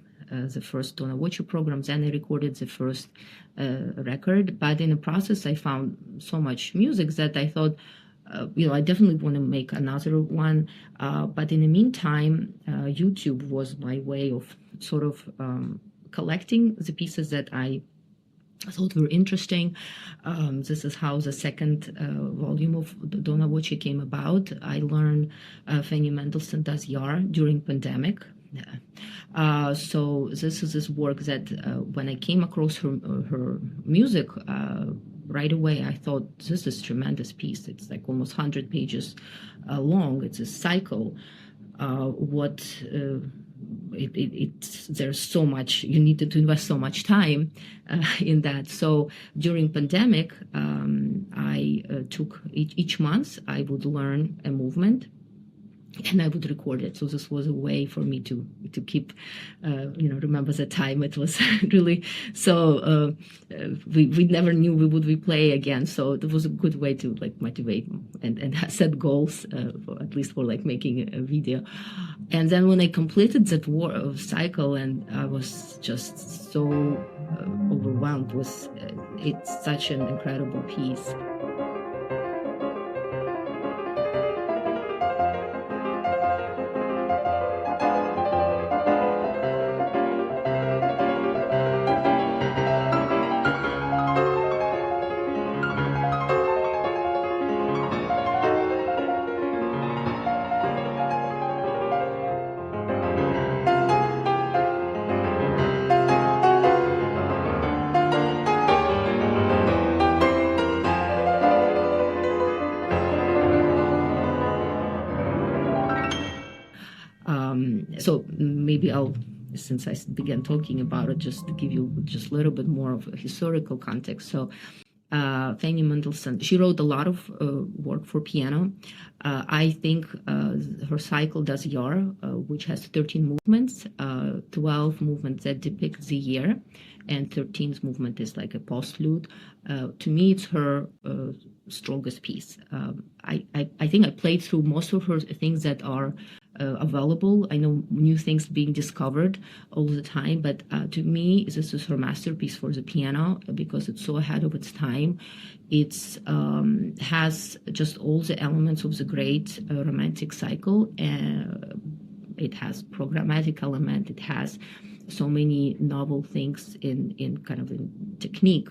first Donna Voce program, then I recorded the first record. But in the process, I found so much music that I thought, I definitely want to make another one. But in the meantime, YouTube was my way of sort of collecting the pieces that I thought were interesting. This is how the second volume of Donna Voce came about. I learned Fanny Mendelssohn does Jahr during pandemic. So this is this work that when I came across her music, right away I thought, this is a tremendous piece. It's like almost 100 pages long. It's a cycle. There's so much, you needed to invest so much time in that. So during pandemic, I took each month, I would learn a movement and I would record it. So this was a way for me to keep, remember the time. It was really, so we never knew we would play again. So it was a good way to like motivate and set goals, at least for like making a video. And then when I completed that cycle, and I was just so overwhelmed with it's such an incredible piece. So maybe since I began talking about it, just to give you just a little bit more of a historical context. So Fanny Mendelssohn, she wrote a lot of work for piano. I think her cycle does Jahr, which has 13 movements, 12 movements that depict the year, and 13th movement is like a postlude. To me, it's her strongest piece. I think I played through most of her things that are available. I know new things being discovered all the time, but to me, this is her masterpiece for the piano because it's so ahead of its time. It has just all the elements of the great romantic cycle. It has programmatic element. It has so many novel things in kind of in technique.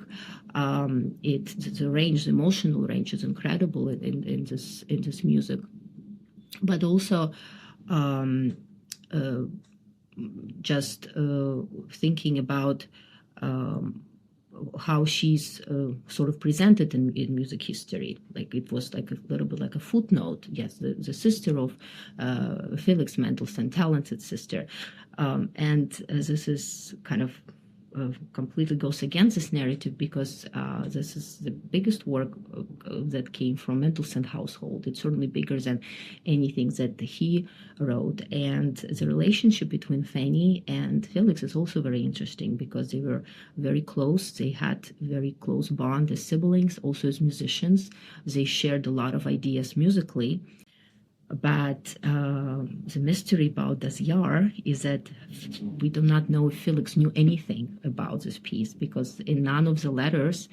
The range, the emotional range is incredible in this music, but also just thinking about how she's sort of presented in music history. Like it was like a little bit like a footnote. Yes, the sister of Felix Mendelssohn, talented sister. And this is kind of completely goes against this narrative because this is the biggest work that came from Mendelssohn household. It's certainly bigger than anything that he wrote. And the relationship between Fanny and Felix is also very interesting because they were very close. They had very close bond as siblings, also as musicians. They shared a lot of ideas musically. But the mystery about das Jahr is that we do not know if Felix knew anything about this piece because in none of the letters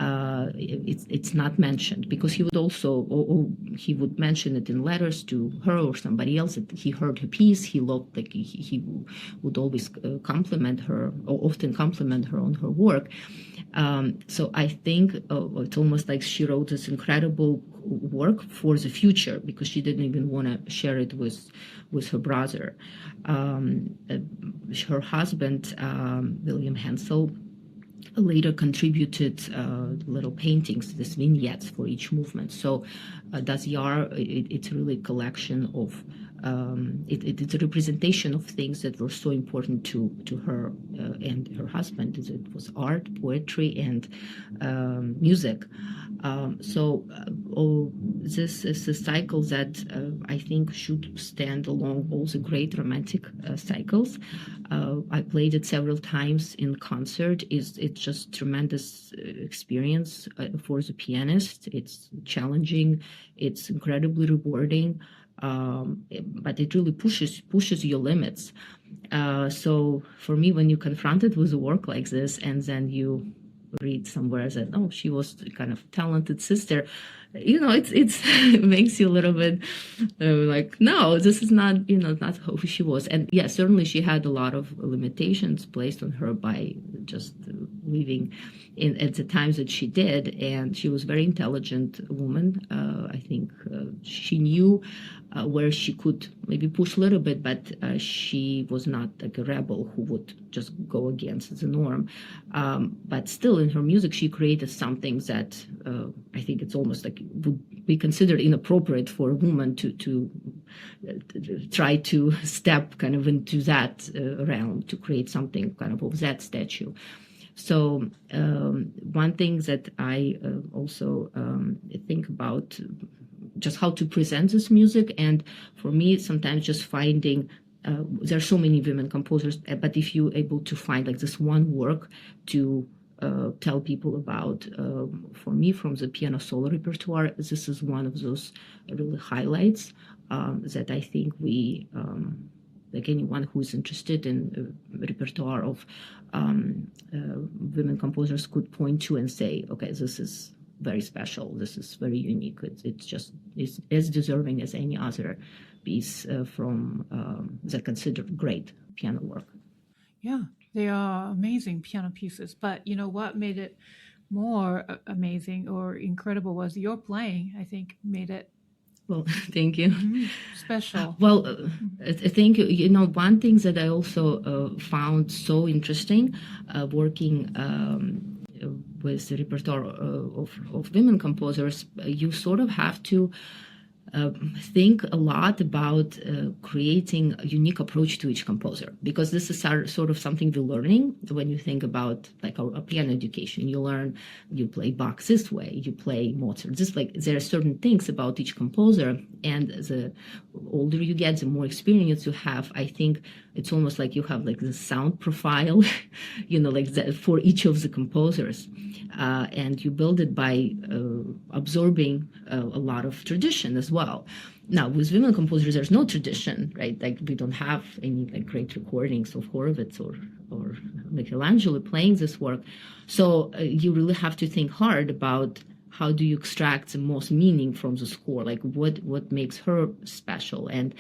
it's not mentioned, because he would also, or he would mention it in letters to her or somebody else that he heard her piece. He loved, like he would always compliment her, or often compliment her on her work. So I think it's almost like she wrote this incredible work for the future, because she didn't even want to share it with her brother. Her husband, William Hensel, later contributed little paintings, these vignettes for each movement. So Das Jahr, it's really a collection of, it's a representation of things that were so important to her and her husband. It was art, poetry, and music. This is a cycle that I think should stand along all the great romantic cycles. I played it several times in concert. It's just tremendous experience for the pianist. It's challenging. It's incredibly rewarding. But it really pushes your limits. So for me, when you're confronted with a work like this, and then you read somewhere that, oh, she was kind of talented sister, it makes you a little bit like, no, this is not, not who she was. And yeah, certainly she had a lot of limitations placed on her by just living at the times that she did. And she was a very intelligent woman. I think she knew where she could maybe push a little bit, but she was not like a rebel who would just go against the norm. But still, in her music, she created something that I think it's almost like would be considered inappropriate for a woman to try to step kind of into that realm, to create something kind of that statue. So one thing that I also think about, just how to present this music, and for me, sometimes just finding, there are so many women composers, but if you're able to find like this one work to tell people about, for me, from the piano solo repertoire, this is one of those really highlights that I think we, like anyone who is interested in repertoire of women composers could point to and say, okay, this is very special, this is very unique, it's as deserving as any other piece from that considered great piano work. Yeah, they are amazing piano pieces, but what made it more amazing or incredible was your playing. I think made it. Well, thank you. Special. Well, I think, one thing that I also found so interesting working with the repertoire of women composers, you sort of have to think a lot about creating a unique approach to each composer, because this is sort of something we're learning when you think about like our piano education. You learn, you play Bach this way, you play Mozart this way. There are certain things about each composer, and the older you get, the more experience you have. I think it's almost like you have like the sound profile, like that for each of the composers, and you build it by absorbing a lot of tradition as well. Now, with women composers, there's no tradition, right? Like we don't have any like great recordings of Horowitz or Michelangelo playing this work. So you really have to think hard about how do you extract the most meaning from the score, like what makes her special. And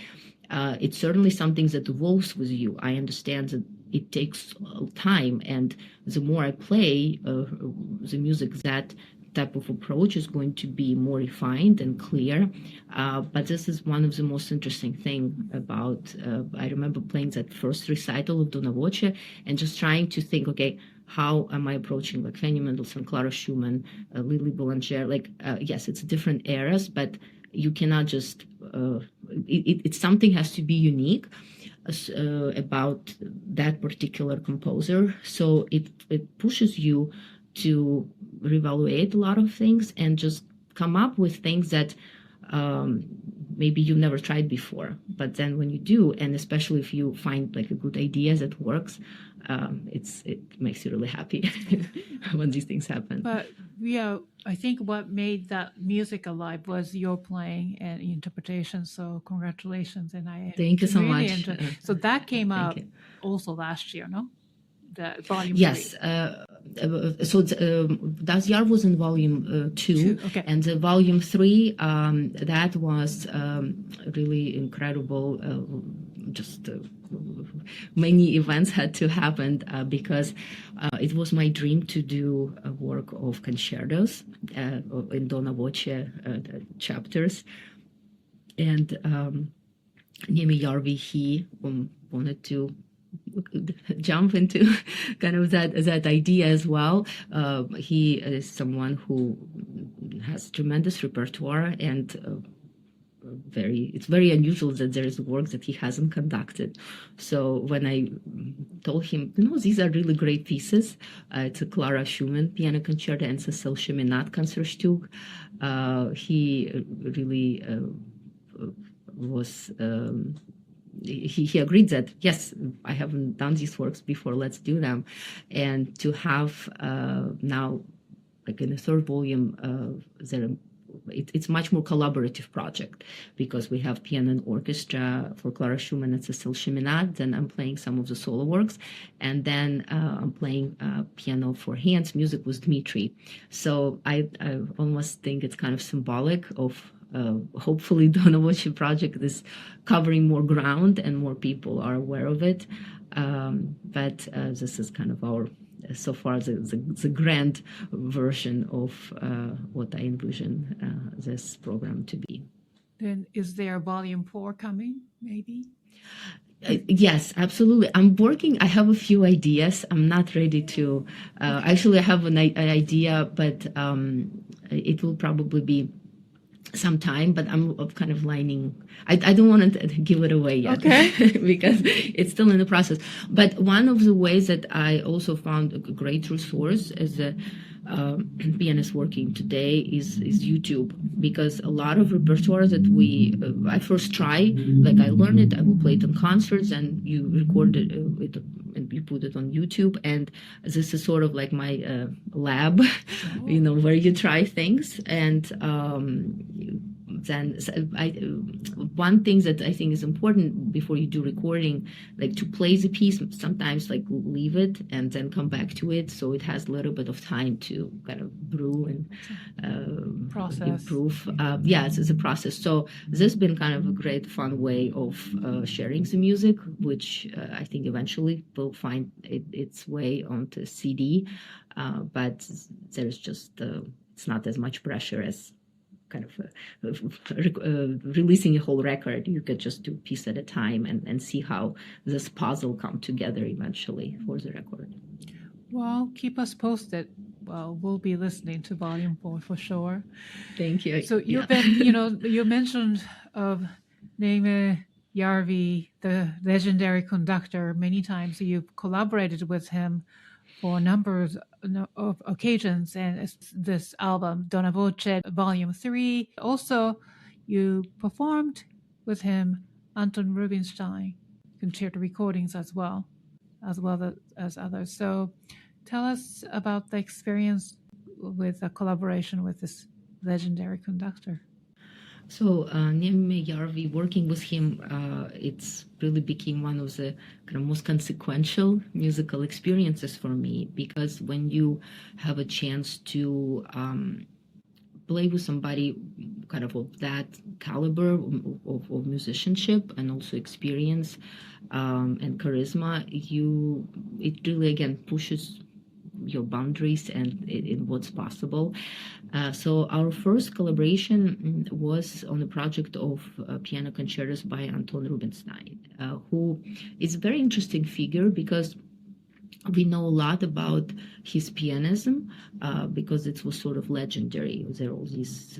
it's certainly something that evolves with you. I understand that it takes time, and the more I play the music, that type of approach is going to be more refined and clear. But this is one of the most interesting things about, I remember playing that first recital of Donna Voce and just trying to think, okay, how am I approaching like Fanny Mendelssohn, Clara Schumann, Lily Boulanger? Like, yes, it's different eras, but you cannot just, it's something has to be unique about that particular composer. So it pushes you to reevaluate a lot of things and just come up with things that maybe you've never tried before. But then when you do, and especially if you find like a good idea that works, it makes you really happy when these things happen. But yeah, I think what made that music alive was your playing and interpretation. So congratulations, and I thank you so much. So that came out also last year, no? The volume. Yes. So Das Jahr was in volume 2, okay. And the volume 3 that was really incredible. just many events had to happen because it was my dream to do a work of concertos in Donna Voce chapters. And Neeme Järvi, he wanted to jump into kind of that idea as well. He is someone who has tremendous repertoire, and it's very unusual that there is work that he hasn't conducted. So when I told him, these are really great pieces, it's a Clara Schumann piano concerto and Cecil Cheminade Concertstück, he really was he agreed that yes, I haven't done these works before, let's do them. And to have now, like in the third volume, it's much more collaborative project, because we have piano and orchestra for Clara Schumann and Cecil Cheminade, then I'm playing some of the solo works, and then I'm playing piano for hands music with Dmitri. So I almost think it's kind of symbolic of hopefully Donna Voce project is covering more ground and more people are aware of it. But this is kind of our, so far, the grand version of what I envision this program to be. Then is there volume 4 coming, maybe? Yes, absolutely. I have a few ideas. I'm not ready to, actually I have an idea, but it will probably be some time, but I'm kind of lining. I don't want to give it away yet, okay, because it's still in the process. But one of the ways that I also found a great resource as a pianist working today is YouTube, because a lot of repertoire that I first try, like I learn it, I will play it on concerts, and you record it and you put it on YouTube, and this is sort of like my lab, where you try things. And then one thing that I think is important before you do recording, like to play the piece, sometimes like leave it and then come back to it, so it has a little bit of time to kind of brew and improve. Yes, it's a process. So this has been kind of a great fun way of sharing the music, which I think eventually will find its way onto CD, but there's just it's not as much pressure as kind of releasing a whole record. You could just do a piece at a time and see how this puzzle come together eventually for the record. Well, keep us posted. Well, we'll be listening to volume 4 for sure. Thank you. So you've been, you mentioned of Neeme Järvi, the legendary conductor, many times. You've collaborated with him for a number of occasions, and it's this album, Donna Voce, Volume 3. Also, you performed with him Anton Rubinstein concerto recordings as well as others. So tell us about the experience with a collaboration with this legendary conductor. So Neeme Järvi, working with him, it's really became one of the kind of most consequential musical experiences for me, because when you have a chance to play with somebody kind of that caliber of musicianship and also experience and charisma, it really again pushes your boundaries and in what's possible. So our first collaboration was on the project of piano concertos by Anton Rubinstein, who is a very interesting figure because we know a lot about his pianism because it was sort of legendary. There are all these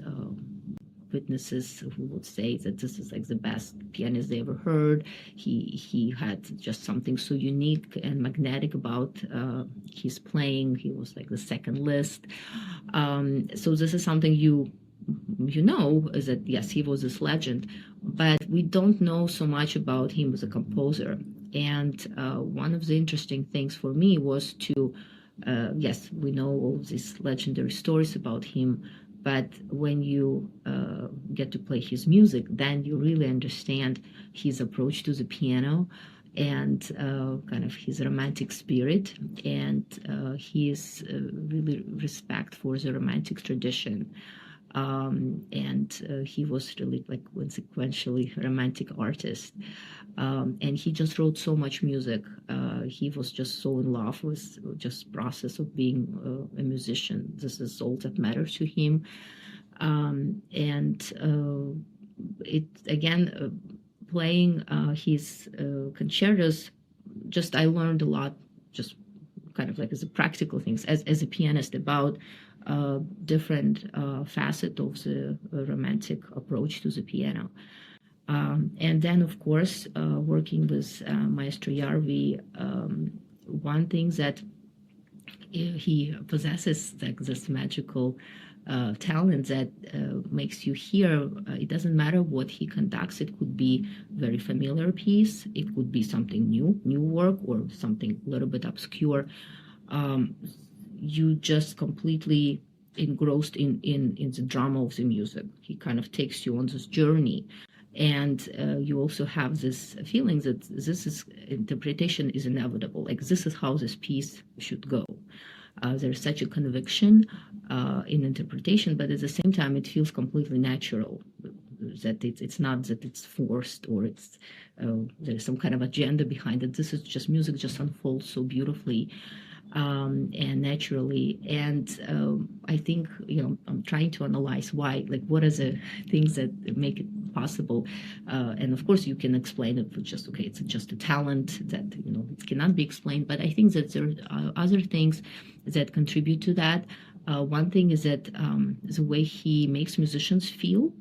witnesses who would say that this is like the best pianist they ever heard. He had just something so unique and magnetic about his playing. He was like the second list. So this is something you know, is that yes, he was this legend, but we don't know so much about him as a composer. And one of the interesting things for me was to, yes, we know all these legendary stories about him, but when you get to play his music, then you really understand his approach to the piano and kind of his romantic spirit and his really respect for the romantic tradition. And he was really like consequentially romantic artist. And he just wrote so much music. He was just so in love with just process of being a musician. This is all that mattered to him. It again, playing his concertos, just I learned a lot, just kind of like as a practical things as a pianist about different facet of the romantic approach to the piano. And then, of course, working with Maestro Järvi, one thing that he possesses, like this magical talent that makes you hear. It doesn't matter what he conducts. It could be very familiar piece. It could be something new work, or something a little bit obscure. You just completely engrossed in the drama of the music. He kind of takes you on this journey. And you also have this feeling that this is interpretation is inevitable. Like, this is how this piece should go. There's such a conviction in interpretation, but at the same time, it feels completely natural. That it's not that it's forced, or it's there's some kind of agenda behind it. This is just music just unfolds so beautifully and naturally. And I think, I'm trying to analyze why, like, what are the things that make it possible. And of course, you can explain it with just, okay, it's just a talent that, it cannot be explained. But I think that there are other things that contribute to that. One thing is that the way he makes musicians feel.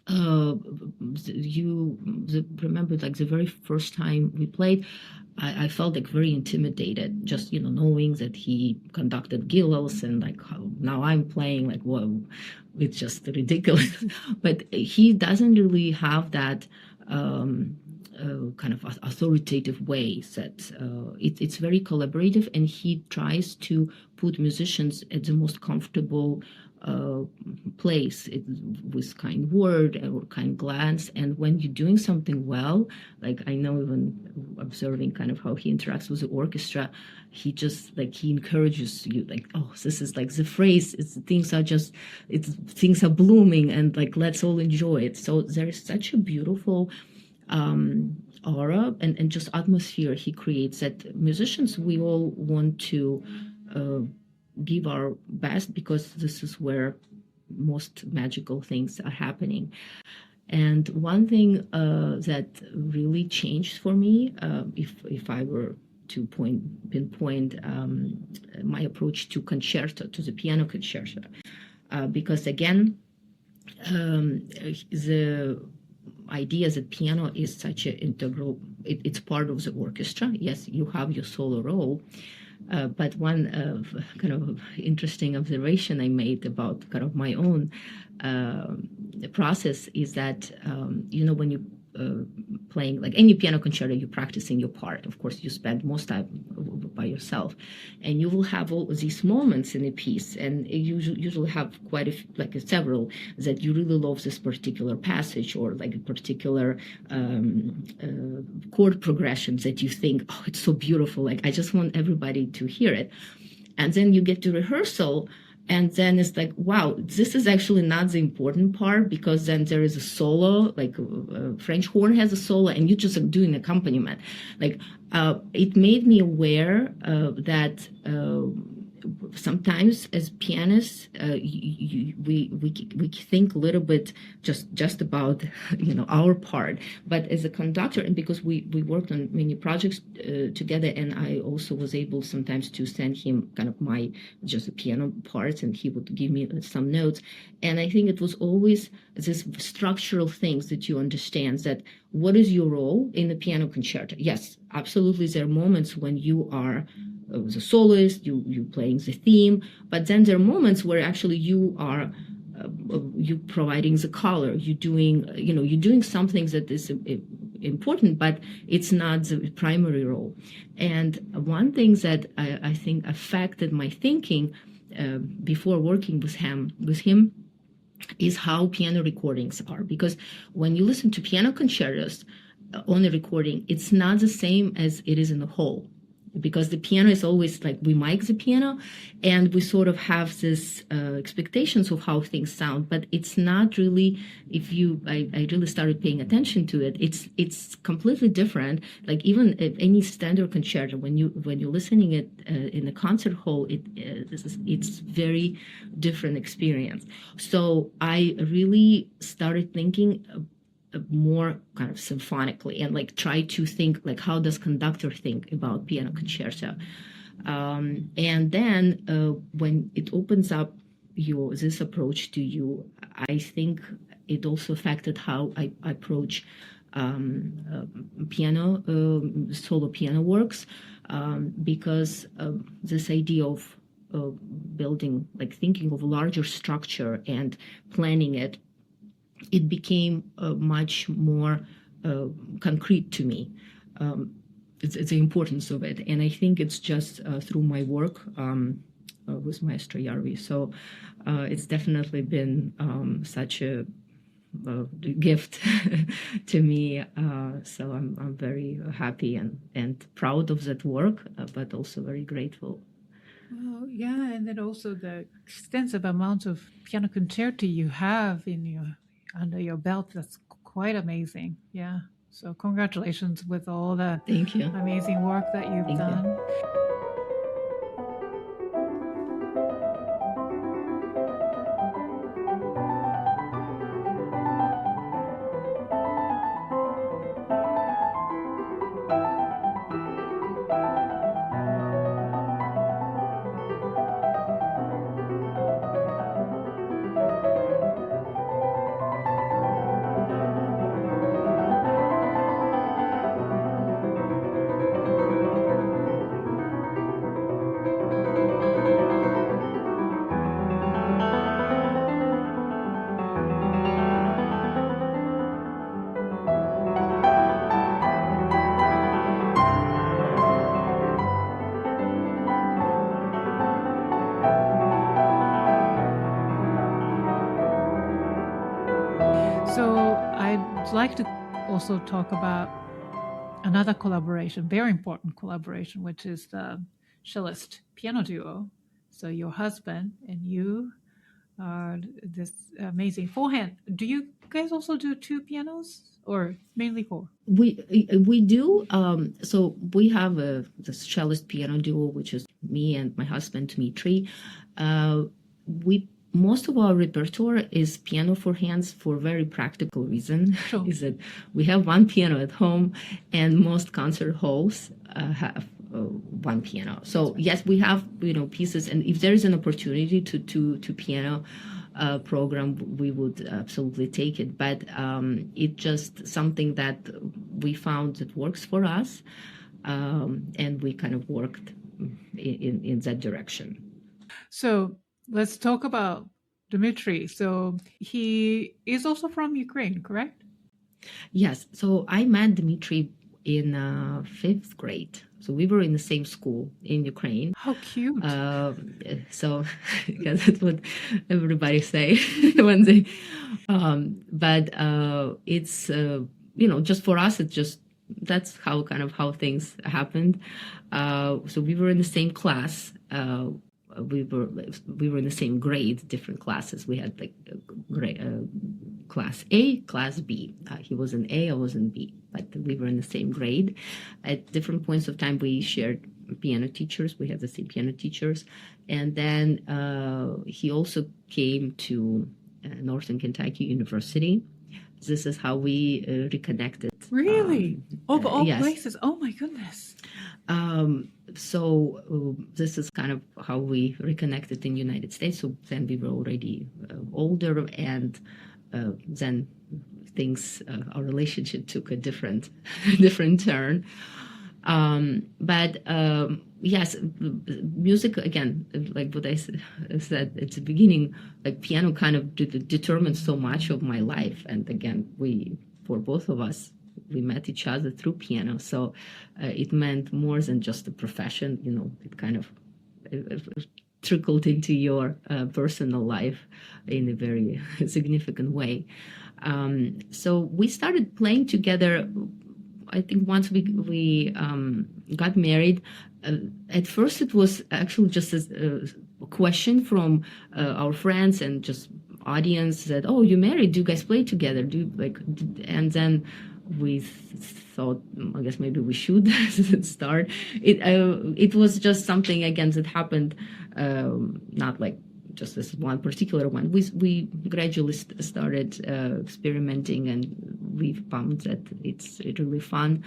Remember, like, the very first time we played, I felt like very intimidated, just knowing that he conducted Gilels, and like now I'm playing, like, whoa, it's just ridiculous. But he doesn't really have that kind of authoritative ways. That it's very collaborative, and he tries to put musicians at the most comfortable place with kind word or kind glance. And when you're doing something well, like, I know, even observing kind of how he interacts with the orchestra, he just, like, he encourages you, like, oh, this is like the phrase, things are blooming, and like, let's all enjoy it. So there is such a beautiful aura and just atmosphere he creates, that musicians, we all want to give our best, because this is where most magical things are happening. And one thing that really changed for me, if I were to pinpoint my approach to concerto, to the piano concerto, because again, the idea that piano is such an integral, it's part of the orchestra. Yes, you have your solo role. But one kind of interesting observation I made about kind of my own process is that, when you playing like any piano concerto, you're practicing your part. Of course, you spend most time by yourself, and you will have all these moments in a piece, and you usually have quite several that you really love this particular passage, or like a particular chord progressions that you think, oh, it's so beautiful, like, I just want everybody to hear it. And then you get to rehearsal, and then it's like, wow, this is actually not the important part, because then there is a solo, like French horn has a solo, and you just are doing accompaniment. Like, it made me aware that sometimes as pianists, we think a little bit just about our part, but as a conductor, and because we worked on many projects together, and I also was able sometimes to send him kind of my just piano parts, and he would give me some notes. And I think it was always this structural things that you understand, that what is your role in the piano concerto. Yes, absolutely, there are moments when you are the soloist, you playing the theme, but then there are moments where actually you are you providing the color, you're doing something that is important, but it's not the primary role. And one thing that I think affected my thinking before working with him is how piano recordings are, because when you listen to piano concertos on a recording, it's not the same as it is in the whole. because the piano is always like, we mic the piano and we sort of have this expectations of how things sound, but it's not really, I really started paying attention to it, it's completely different. Like even any standard concerto, when you're listening it in a concert hall, it's very different experience. So I really started thinking more kind of symphonically, and like try to think like, how does conductor think about piano concerto? And then when it opens up this approach to you, I think it also affected how I approach piano, solo piano works, because this idea of building, like thinking of a larger structure and planning it, it became much more concrete to me. It's the importance of it. And I think it's just through my work with Maestro Järvi. So it's definitely been such a gift to me. So I'm very happy and proud of that work, but also very grateful. Well, yeah, and then also the extensive amount of piano concerti you have under your belt, that's quite amazing. Yeah. So congratulations with all the Thank you. amazing work that you've done. So I'd like to also talk about another collaboration, very important collaboration, which is the Shelest Piano Duo. So your husband and you are this amazing four-hand. Do you guys also do two pianos or mainly four? We do. So we have the Shelest Piano Duo, which is me and my husband Dmitri. Most of our repertoire is piano for hands for a very practical reason. Sure. Is that we have one piano at home, and most concert halls have one piano. So yes, we have pieces, and if there is an opportunity to piano program, we would absolutely take it. But it's just something that we found that works for us, and we kind of worked in that direction. So let's talk about Dmitri. So he is also from Ukraine, correct? Yes. So I met Dmitri in 5th grade. So we were in the same school in Ukraine. How cute. So because that's what everybody say when they, but it's, just for us, it's just, that's how things happened. So we were in the same class. We were in the same grade, different classes. We had like class A, class B. He was in A, I was in B, but we were in the same grade. At different points of time, we shared piano teachers. We had the same piano teachers. And then he also came to Northern Kentucky University. This is how we reconnected. Really? Of all yes. places? Oh my goodness. So this is kind of how we reconnected in the United States. So then we were already older, and then our relationship took a different turn. But yes, music, again, like what I said at the beginning, like piano kind of determines so much of my life. And again, for both of us, we met each other through piano. So it meant more than just a profession, it kind of trickled into your personal life in a very significant way. So we started playing together I think once we got married, at first it was actually just a question from our friends and just audience that, oh, you married? Do you guys play together? Do you like? And then we thought, I guess maybe we should start. It was just something again that happened, not like just this one particular one. We gradually started experimenting, and we found that it's a really fun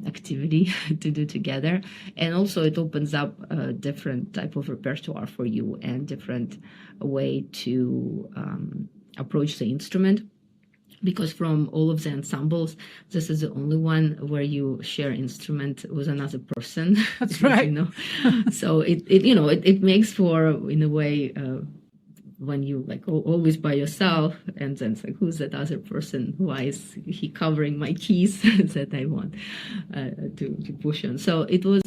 activity to do together. And also it opens up a different type of repertoire for you and different way to approach the instrument. Because from all of the ensembles, this is the only one where you share instrument with another person. That's right. You know? So it makes for, in a way, when you like always by yourself, and then it's like, who's that other person? Why is he covering my keys that I want to push on? So it was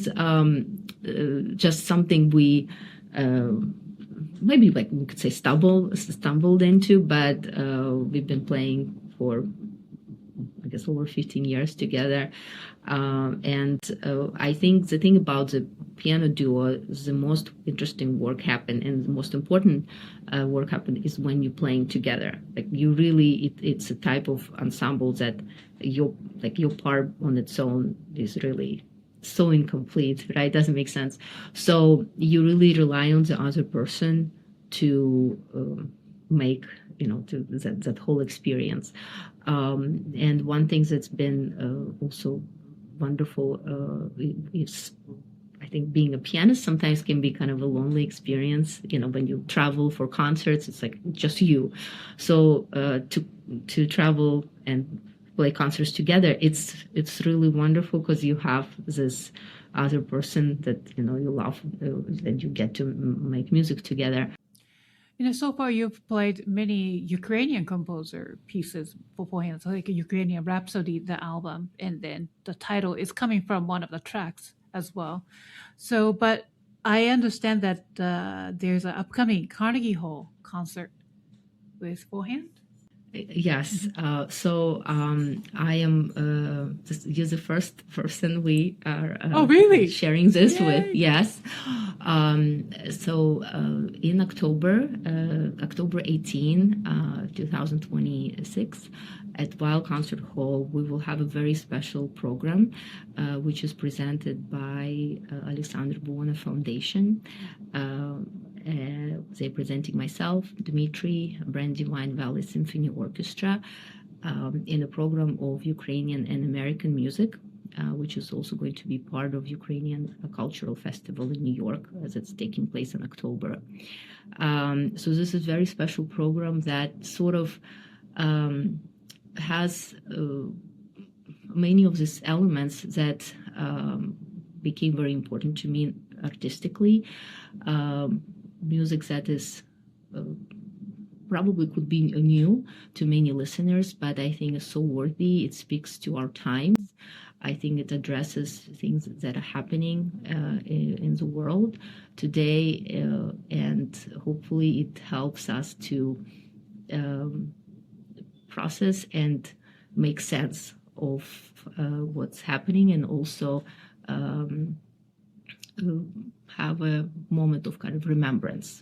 just something we maybe like we could say stumbled into, but we've been playing for, I guess, over 15 years together. And I think the thing about the piano duo is the most interesting work happen, and the most important work happen is when you're playing together. Like you really, it's a type of ensemble that your part on its own is really so incomplete, right? Doesn't make sense. So you really rely on the other person to make, to that whole experience. And one thing that's been also wonderful is, I think, being a pianist sometimes can be kind of a lonely experience. When you travel for concerts, it's like just you. So to travel and play concerts together, it's really wonderful because you have this other person that you love, and you get to make music together. So far you've played many Ukrainian composer pieces beforehand, so like a Ukrainian Rhapsody, the album, and then the title is coming from one of the tracks as well. So, but I understand that there's an upcoming Carnegie Hall concert with forehand. Yes. So I am you're the first person we are really? sharing this Yay. with. Yes. So in October 18, 2026, at Weill Concert Hall, we will have a very special program, which is presented by Alexander Buono Foundation. They're presenting myself, Dmitri, Brandywine Valley Symphony Orchestra, in a program of Ukrainian and American music, which is also going to be part of Ukrainian Cultural Festival in New York, as it's taking place in October. So this is a very special program that sort of has many of these elements that became very important to me artistically. Music that is probably could be new to many listeners, but I think is so worthy. It speaks to our times. I think it addresses things that are happening in the world today, and hopefully it helps us to process and make sense of what's happening, and also have a moment of kind of remembrance.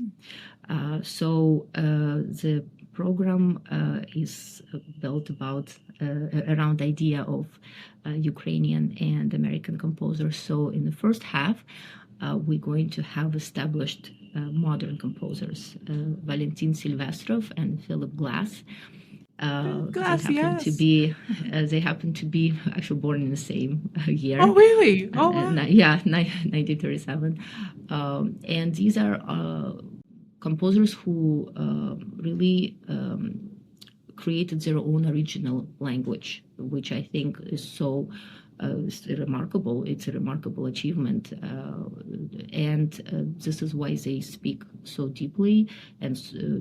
So the program is built around the idea of Ukrainian and American composers. So in the first half, we're going to have established modern composers, Valentin Silvestrov and Philip Glass. They happen to be actually born in the same year. Oh, really? Oh, wow. 1937. And these are composers who really created their own original language, which I think is so remarkable. It's a remarkable achievement, and this is why they speak so deeply and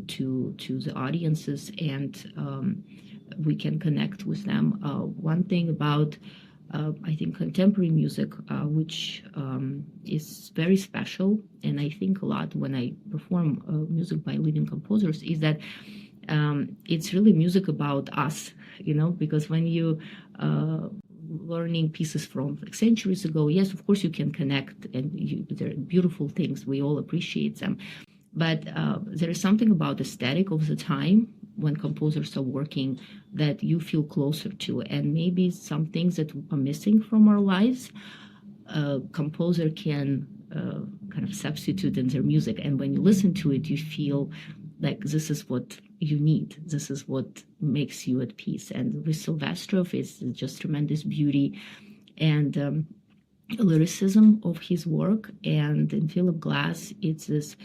to the audiences, and we can connect with them. One thing about I think contemporary music, which is very special, and I think a lot when I perform music by living composers, is that it's really music about us, because when you learning pieces from like centuries ago, yes, of course you can connect, and they're beautiful things. We all appreciate them. But there is something about the aesthetic of the time when composers are working that you feel closer to, and maybe some things that are missing from our lives, a composer can kind of substitute in their music. And when you listen to it, you feel like this is what you need. This is what makes you at peace. And with Silvestrov, it's just tremendous beauty and lyricism of his work. And in Philip Glass, it's this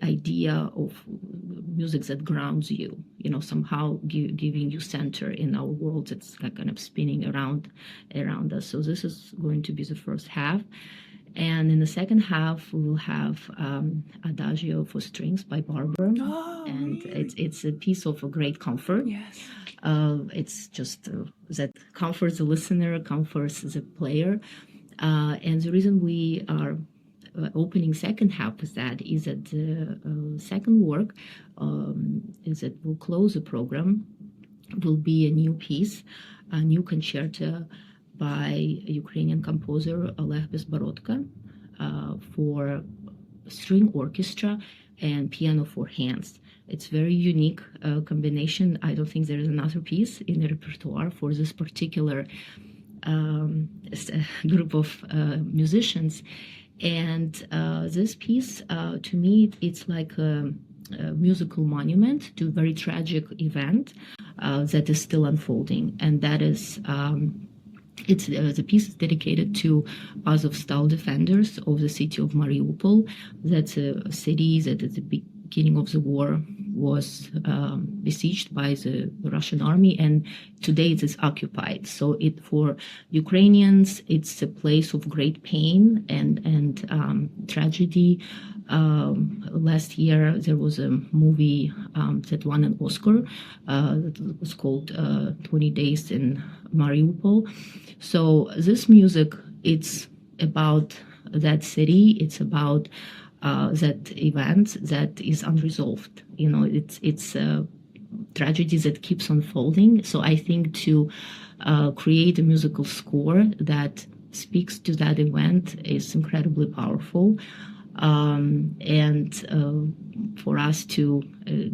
idea of music that grounds you, somehow giving you center in our world that's kind of spinning around us. So this is going to be the first half. And in the second half, we will have Adagio for strings by Barber. Oh, and really? it's a piece of a great comfort. Yes. It's just that comforts the listener, comforts the player. And the reason we are opening second half with that is that the second work is that will close the program, will be a new piece, a new concerto by Ukrainian composer Oleg Bezborodko for string orchestra and piano for hands. It's very unique combination. I don't think there is another piece in the repertoire for this particular group of musicians. And this piece, to me, it's like a musical monument to a very tragic event that is still unfolding. And that is, the piece is dedicated to Azovstal defenders of the city of Mariupol. That's a city that at the beginning of the war was besieged by the Russian army, and today it is occupied. So for Ukrainians, it's a place of great pain and tragedy. Last year there was a movie that won an Oscar that was called 20 Days in Mariupol. So this music, it's about that city, it's about that event that is unresolved. It's tragedy that keeps unfolding. So I think to create a musical score that speaks to that event is incredibly powerful. And for us to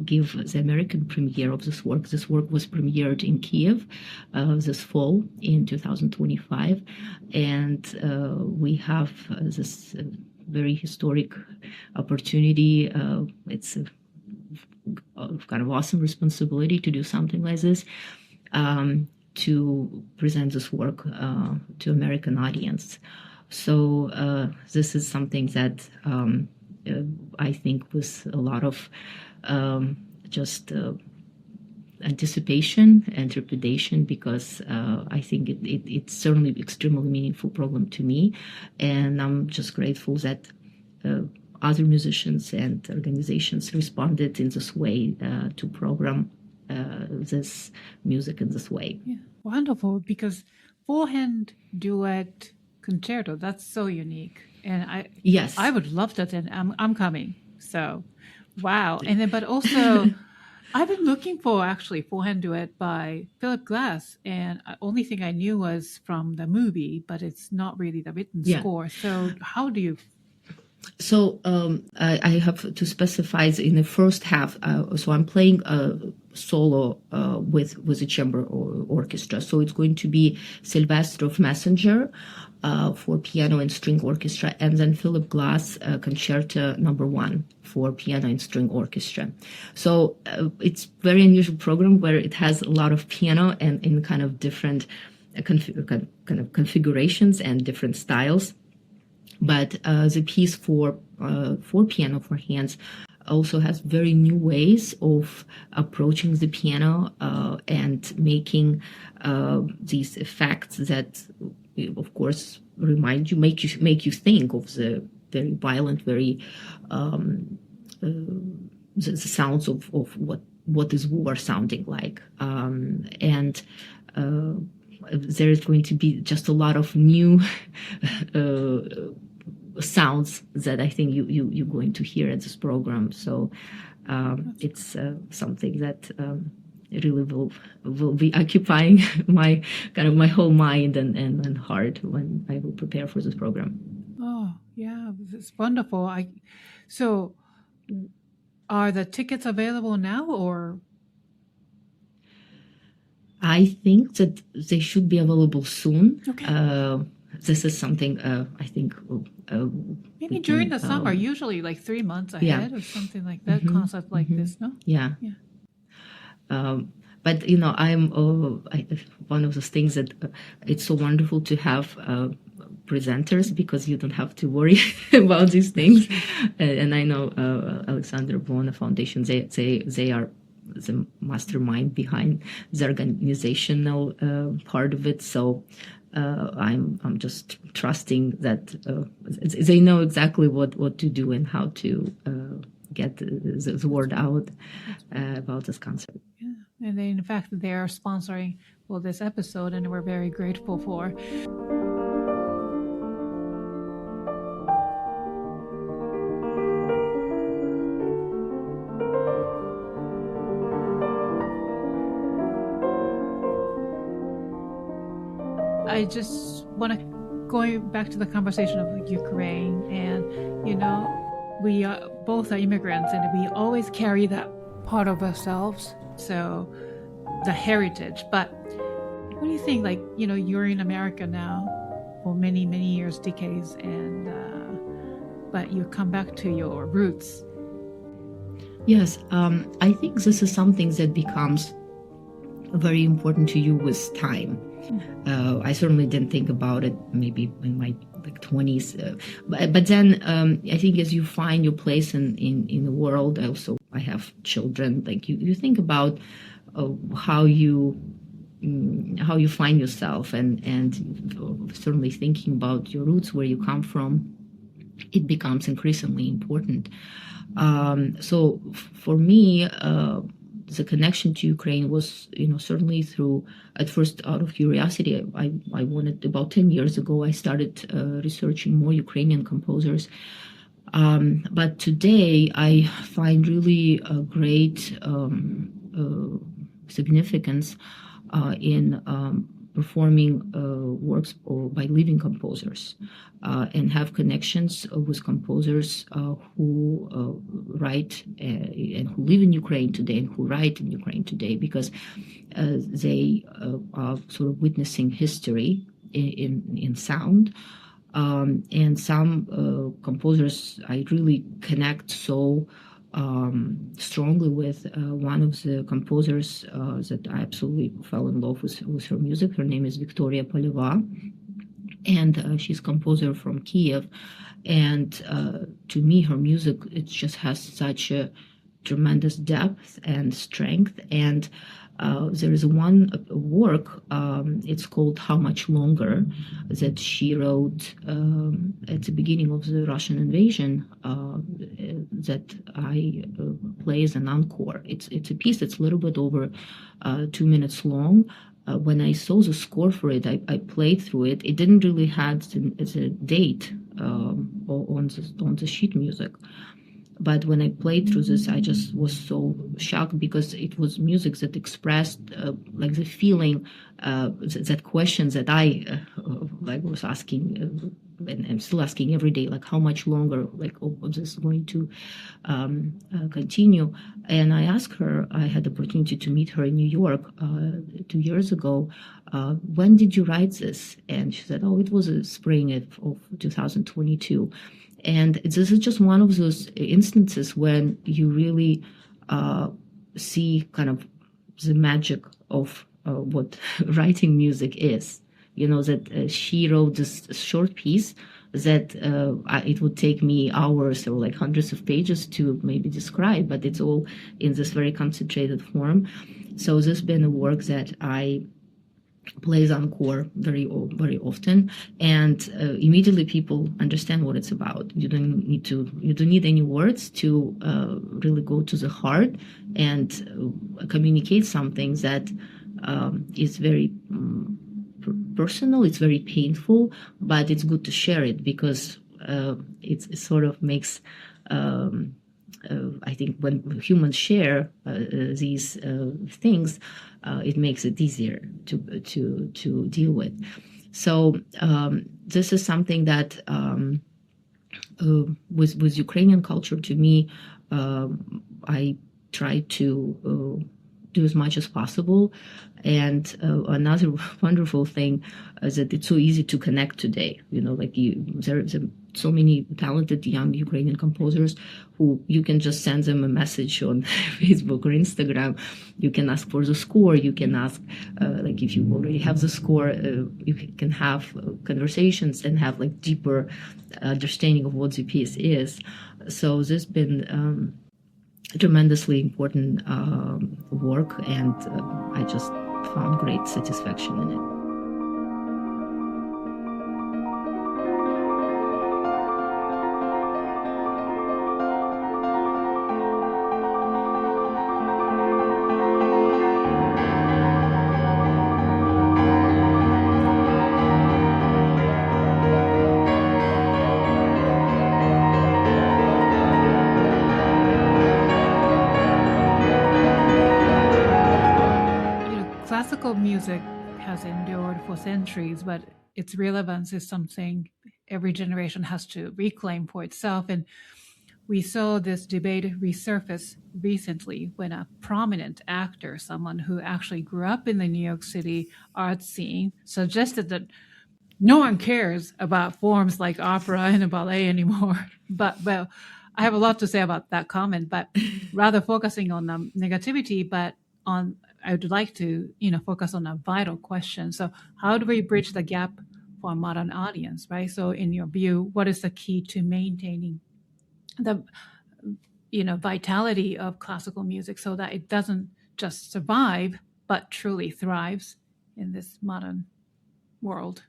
give the American premiere of this work was premiered in Kiev this fall in 2025. And we have this very historic opportunity. It's a kind of awesome responsibility to do something like this, to present this work to American audience. So this is something that I think with a lot of just anticipation and trepidation, because I think it's certainly an extremely meaningful program to me, and I'm just grateful that other musicians and organizations responded in this way to program this music in this way. Yeah. Wonderful, because four-hand duet concerto, that's so unique, and I would love that, and I'm coming. So, wow. And then, but also, I've been looking for actually four-hand duet by Philip Glass, and the only thing I knew was from the movie, but it's not really the written score. So, how do you? So I have to specify in the first half. So I'm playing a solo with a chamber orchestra. So it's going to be Silvestrov Messenger for piano and string orchestra, and then Philip Glass Concerto No. 1 for piano and string orchestra. So it's very unusual program where it has a lot of piano and in kind of different kind of configurations and different styles. But the piece for piano for hands also has very new ways of approaching the piano and making these effects that, of course, remind you, make you think of the very violent, very the sounds of what is war sounding like, and there is going to be just a lot of new sounds that I think you're going to hear at this program. So it's something that really will be occupying my whole mind and heart when I will prepare for this program. Oh, yeah, it's wonderful. So are the tickets available now, or? I think that they should be available soon. Okay. This is something I think maybe during the summer, usually like 3 months ahead or something like that, concept like this, no? Yeah. But I'm one of those things that it's so wonderful to have presenters, because you don't have to worry about these things. And I know Alexander Buono Foundation, they are the mastermind behind the organizational part of it. So I'm just trusting that they know exactly what to do and how to get the word out about this concert. Yeah, and they, in fact, they are sponsoring this episode, and we're very grateful for. I just want to going back to the conversation of Ukraine, and we both are immigrants, and we always carry that part of ourselves, so the heritage. But what do you think? Like, you're in America now for many years, decades, and but you come back to your roots. Yes, I think this is something that becomes very important to you with time. I certainly didn't think about it maybe in my 20s, but then I think as you find your place in the world, I have children. Like you think about how you find yourself, and certainly thinking about your roots, where you come from, it becomes increasingly important. So for me, the connection to Ukraine was, certainly through, at first out of curiosity. I wanted, about 10 years ago, I started researching more Ukrainian composers. But today I find really a great significance in performing works by living composers, and have connections with composers who write and who live in Ukraine today and who write in Ukraine today, because they are sort of witnessing history in sound. And some composers I really connect so strongly with. One of the composers that I absolutely fell in love with her music. Her name is Victoria Poleva, and she's a composer from Kiev. And to me, her music, it just has such a tremendous depth and strength. And there is one work, it's called How Much Longer, that she wrote at the beginning of the Russian invasion, that I play as an encore. It's a piece that's a little bit over 2 minutes long. When I saw the score for it, I played through it. It didn't really have the date on the sheet music. But when I played through this, I just was so shocked, because it was music that expressed like the feeling, that question that I was asking, and I'm still asking every day, like how much longer, is this going to continue? And I asked her, I had the opportunity to meet her in New York 2 years ago. When did you write this? And she said, it was a spring of 2022. And this is just one of those instances when you really see kind of the magic of what writing music is. That she wrote this short piece that it would take me hours or hundreds of pages to maybe describe, but it's all in this very concentrated form. So this has been a work that I plays encore very often, and immediately people understand what it's about. You don't need any words to really go to the heart and communicate something that is very personal. It's very painful, but it's good to share it, because it sort of makes I think when humans share these things, it makes it easier to deal with. So this is something that with Ukrainian culture, to me, I try to do as much as possible. And another wonderful thing is that it's so easy to connect today. There are so many talented young Ukrainian composers who you can just send them a message on Facebook or Instagram. You can ask for the score. You can ask, if you already have the score, you can have conversations and have deeper understanding of what the piece is. So this has been tremendously important work, and I just found great satisfaction in it. Classical music has endured for centuries, but its relevance is something every generation has to reclaim for itself. And we saw this debate resurface recently when a prominent actor, someone who actually grew up in the New York City art scene, suggested that no one cares about forms like opera and ballet anymore. But I have a lot to say about that comment, but rather focusing on the negativity, but I would like to, focus on a vital question. So how do we bridge the gap for a modern audience, right? So in your view, what is the key to maintaining the, vitality of classical music so that it doesn't just survive, but truly thrives in this modern world?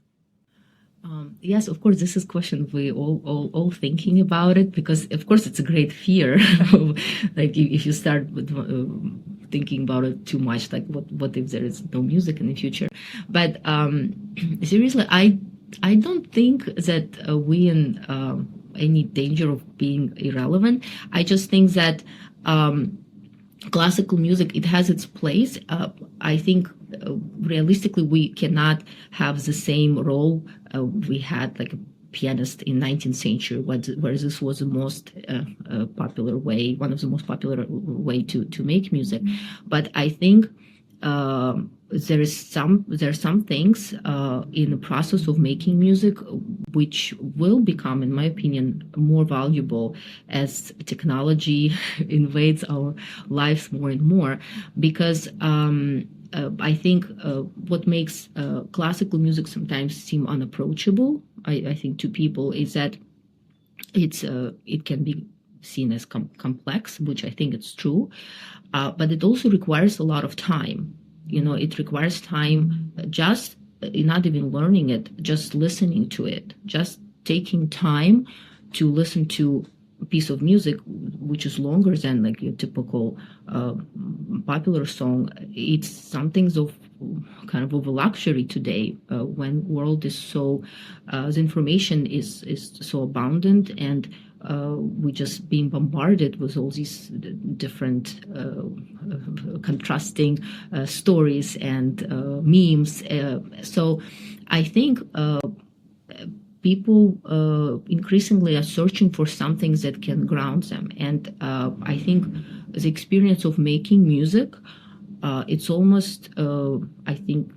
Yes, of course, this is a question we all thinking about it, because of course it's a great fear. If you start with thinking about it too much, what if there is no music in the future? But seriously, I don't think that we in any danger of being irrelevant. I just think that classical music, it has its place. I think realistically we cannot have the same role we had like a pianist in 19th century, where this was the most popular way, one of the most popular way to make music. But I think there are some things in the process of making music which will become, in my opinion, more valuable as technology invades our lives more and more, because I think what makes classical music sometimes seem unapproachable, I think, to people, is that it can be seen as complex, which I think it's true, but it also requires a lot of time. It requires time, just not even learning it, just listening to it, just taking time to listen to a piece of music which is longer than like your typical popular song. It's something of kind of a luxury today when world is so the information is so abundant, and we're just being bombarded with all these different contrasting stories and memes. So I think people increasingly are searching for something that can ground them. And I think the experience of making music, it's almost, I think,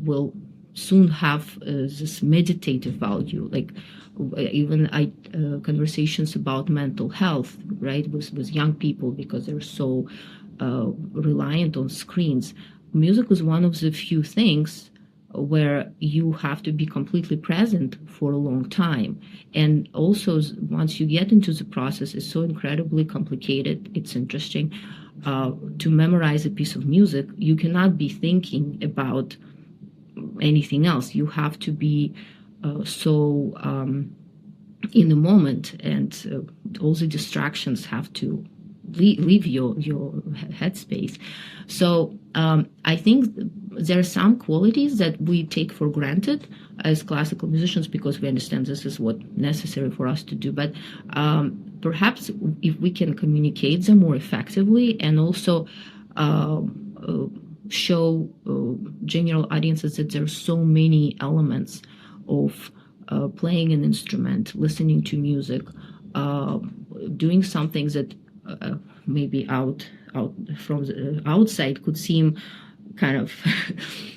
will soon have this meditative value. Like even conversations about mental health, right, with young people, because they're so reliant on screens. Music is one of the few things where you have to be completely present for a long time. And also, once you get into the process, it's so incredibly complicated. It's interesting to memorize a piece of music. You cannot be thinking about anything else. You have to be so in the moment, and all the distractions have to leave your headspace. So I think there are some qualities that we take for granted as classical musicians because we understand this is what's necessary for us to do. But perhaps if we can communicate them more effectively and also show general audiences that there are so many elements of playing an instrument, listening to music, doing some things that maybe out from the outside could seem kind of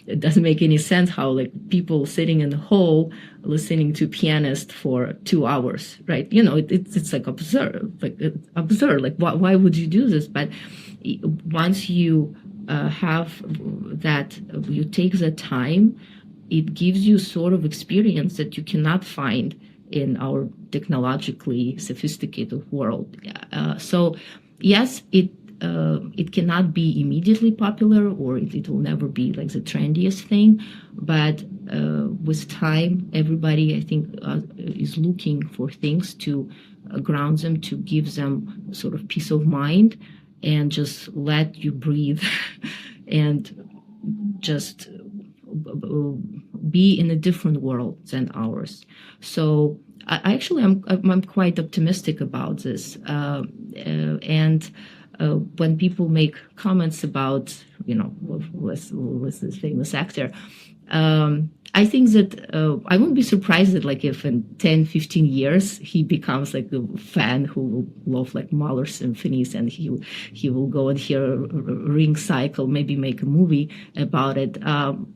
it doesn't make any sense, how like people sitting in the hall listening to Pianist for 2 hours, right? It's like absurd, like why would you do this? But once you have that, you take the time, it gives you sort of experience that you cannot find in our technologically sophisticated world. So yes, it cannot be immediately popular, or it will never be like the trendiest thing. But with time, everybody, I think, is looking for things to ground them, to give them sort of peace of mind, and just let you breathe and just be in a different world than ours. So I'm quite optimistic about this. And when people make comments about, was this famous actor, I think that I won't be surprised that like if in 10, 15 years he becomes like a fan who will love like Mahler symphonies, and he will go and hear a Ring cycle, maybe make a movie about it.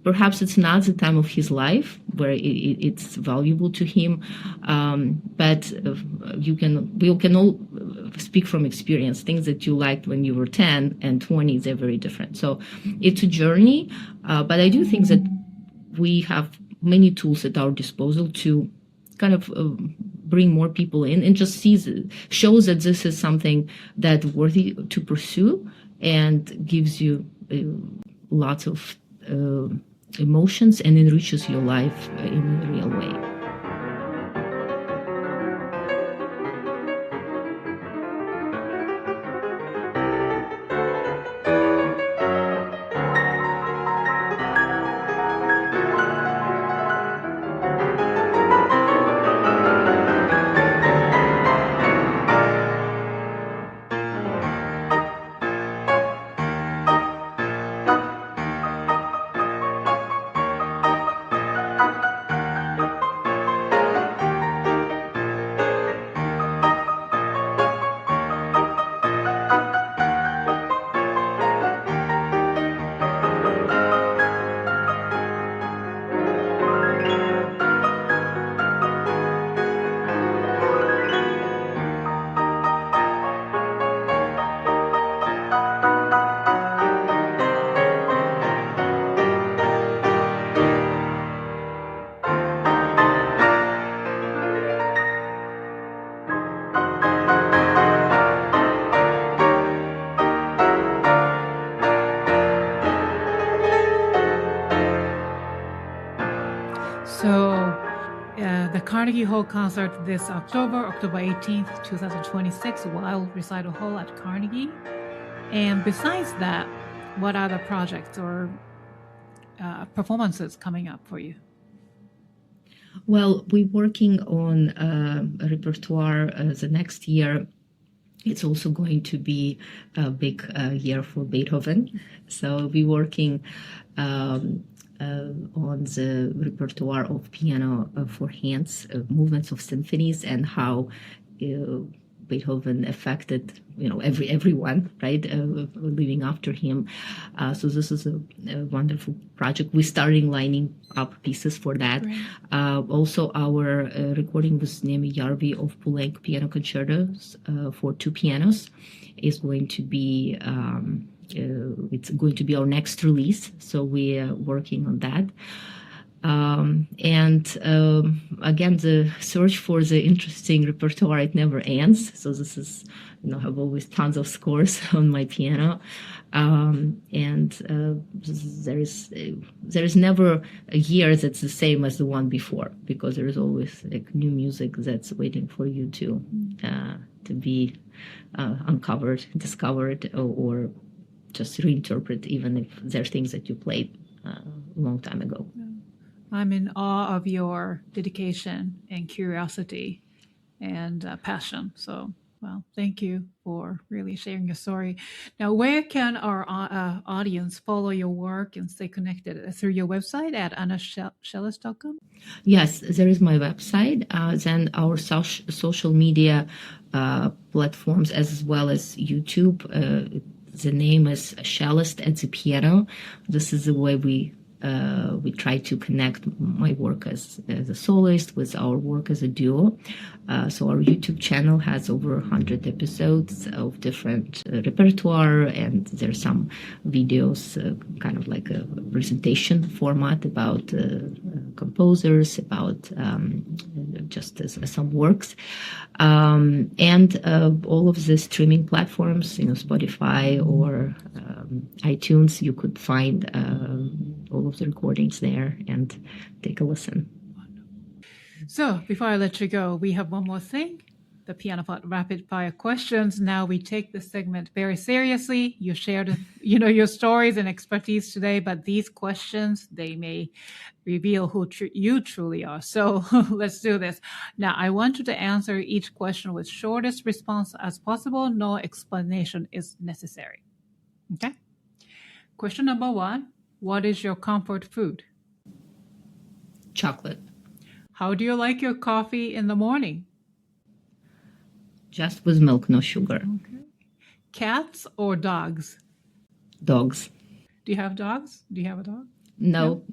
Perhaps it's not the time of his life where it's valuable to him, but we can all speak from experience. Things that you liked when you were 10 and 20, they're very different. So it's a journey, but I do think that we have many tools at our disposal to kind of bring more people in, and just shows that this is something that's worthy to pursue and gives you lots of emotions and enriches your life in a real way. Carnegie Hall concert this October 18th, 2026, Wild Recital Hall at Carnegie. And besides that, what other projects or performances coming up for you? Well, we're working on a repertoire the next year. It's also going to be a big year for Beethoven. So we're working on the repertoire of piano for hands, movements of symphonies, and how Beethoven affected, everyone, right, living after him. So this is a wonderful project. We're starting lining up pieces for that. Right. Also, our recording with Neeme Järvi of full-length piano concertos for 2 pianos is going to be it's going to be our next release, so we are working on that. Again, the search for the interesting repertoire, it never ends. So this is, I have always tons of scores on my piano. There is never a year that's the same as the one before, because there is always like new music that's waiting for you to be uncovered, discovered, or just reinterpret, even if there are things that you played a long time ago. I'm in awe of your dedication and curiosity and passion. So Well, thank you for really sharing your story. Now, where can our audience follow your work and stay connected? Through your website at annashelest.com? Yes, there is my website, then our social media platforms as well as YouTube. The name is Shelest at the Piano. This is the way we try to connect my work as a soloist with our work as a duo. So our YouTube channel has over 100 episodes of different repertoire, and there's some videos, kind of like a presentation format about composers, about just some works. And all of the streaming platforms, Spotify or iTunes, you could find all of the recordings there and take a listen. So before I let you go, we have one more thing, the Piano Pod rapid fire questions. Now we take this segment very seriously. You shared, your stories and expertise today, but these questions, they may reveal who you truly are. So let's do this. Now, I want you to answer each question with shortest response as possible. No explanation is necessary. Okay? Question number 1. What is your comfort food? Chocolate. How do you like your coffee in the morning? Just with milk, no sugar. Okay. Cats or dogs? Dogs. Do you have dogs? Do you have a dog? No,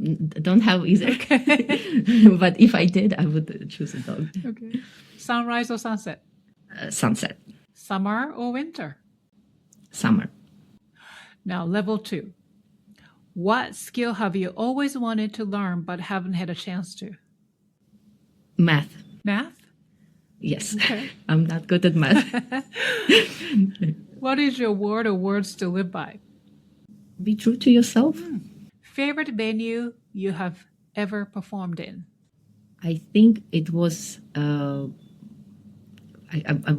don't have either. Okay. But if I did, I would choose a dog. Okay. Sunrise or sunset? Sunset. Summer or winter? Summer. Now, level 2. What skill have you always wanted to learn but haven't had a chance to? Math. Math? Yes. Okay. I'm not good at math. What is your word or words to live by? Be true to yourself. Favorite venue you have ever performed in? I think it was, I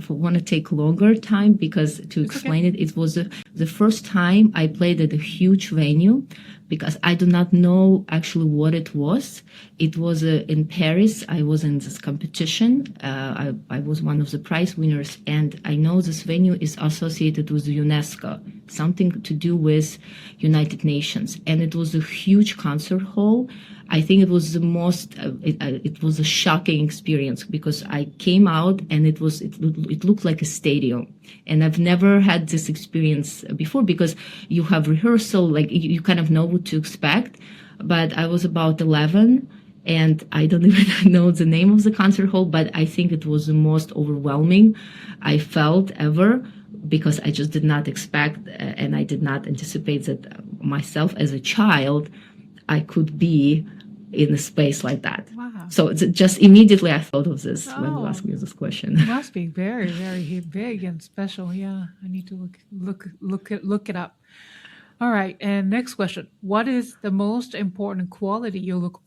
want to take longer time because to explain it, it was the first time I played at a huge venue because I do not know actually what it was. It was in Paris. I was in this competition. I was one of the prize winners, and I know this venue is associated with UNESCO, something to do with United Nations. And it was a huge concert hall. I think it was the most, it was a shocking experience because I came out and it looked like a stadium. And I've never had this experience before because you have rehearsal, like you kind of know what to expect. But I was about 11 and I don't even know the name of the concert hall, but I think it was the most overwhelming I felt ever because I just did not expect and I did not anticipate that myself as a child, I could be in a space like that. Wow. So just immediately I thought of this when you asked me this question. It must be very, very big and special. Yeah, I need to look it up. All right, and next question. What is the most important quality you look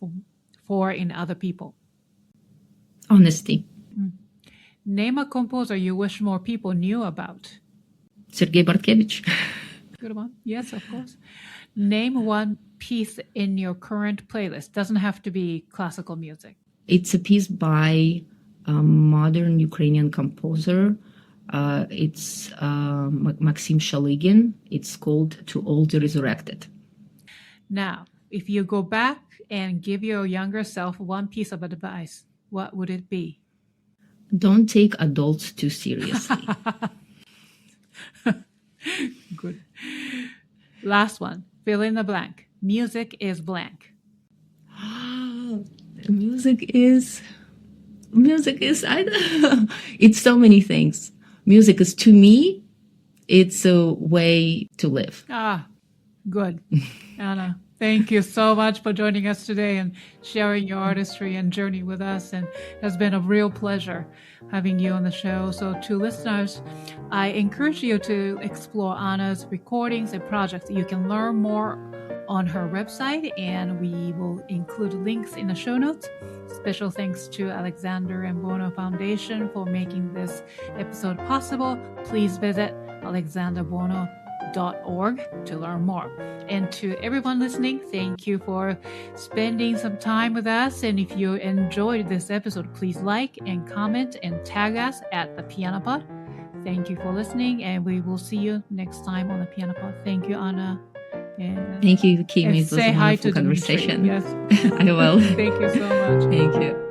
for in other people? Honesty. Name a composer you wish more people knew about. Sergei Bortkiewicz. Good one. Yes, of course. Name one piece in your current playlist. Doesn't have to be classical music. It's a piece by a modern Ukrainian composer. It's Maxim Shaligin. It's called To All the Resurrected. Now, if you go back and give your younger self one piece of advice, what would it be? Don't take adults too seriously. Good. Last one. Fill in the blank. Music is blank. Music is, I don't know. It's so many things. Music is, to me, it's a way to live. Good. Anna, thank you so much for joining us today and sharing your artistry and journey with us. And it has been a real pleasure having you on the show. So to listeners, I encourage you to explore Anna's recordings and projects. You can learn more on her website, and we will include links in the show notes. Special thanks to Alexander and Buono Foundation for making this episode possible. Please visit alexanderbuono.org to learn more. And to everyone listening, thank you for spending some time with us. And if you enjoyed this episode, please like and comment and tag us at the Piano Pod. Thank you for listening, and we will see you next time on the Piano Pod. Thank you, Anna. Thank you, Kim. It was say a hi wonderful to conversation. Dmitri. Yes. I will. Thank you so much. Thank you.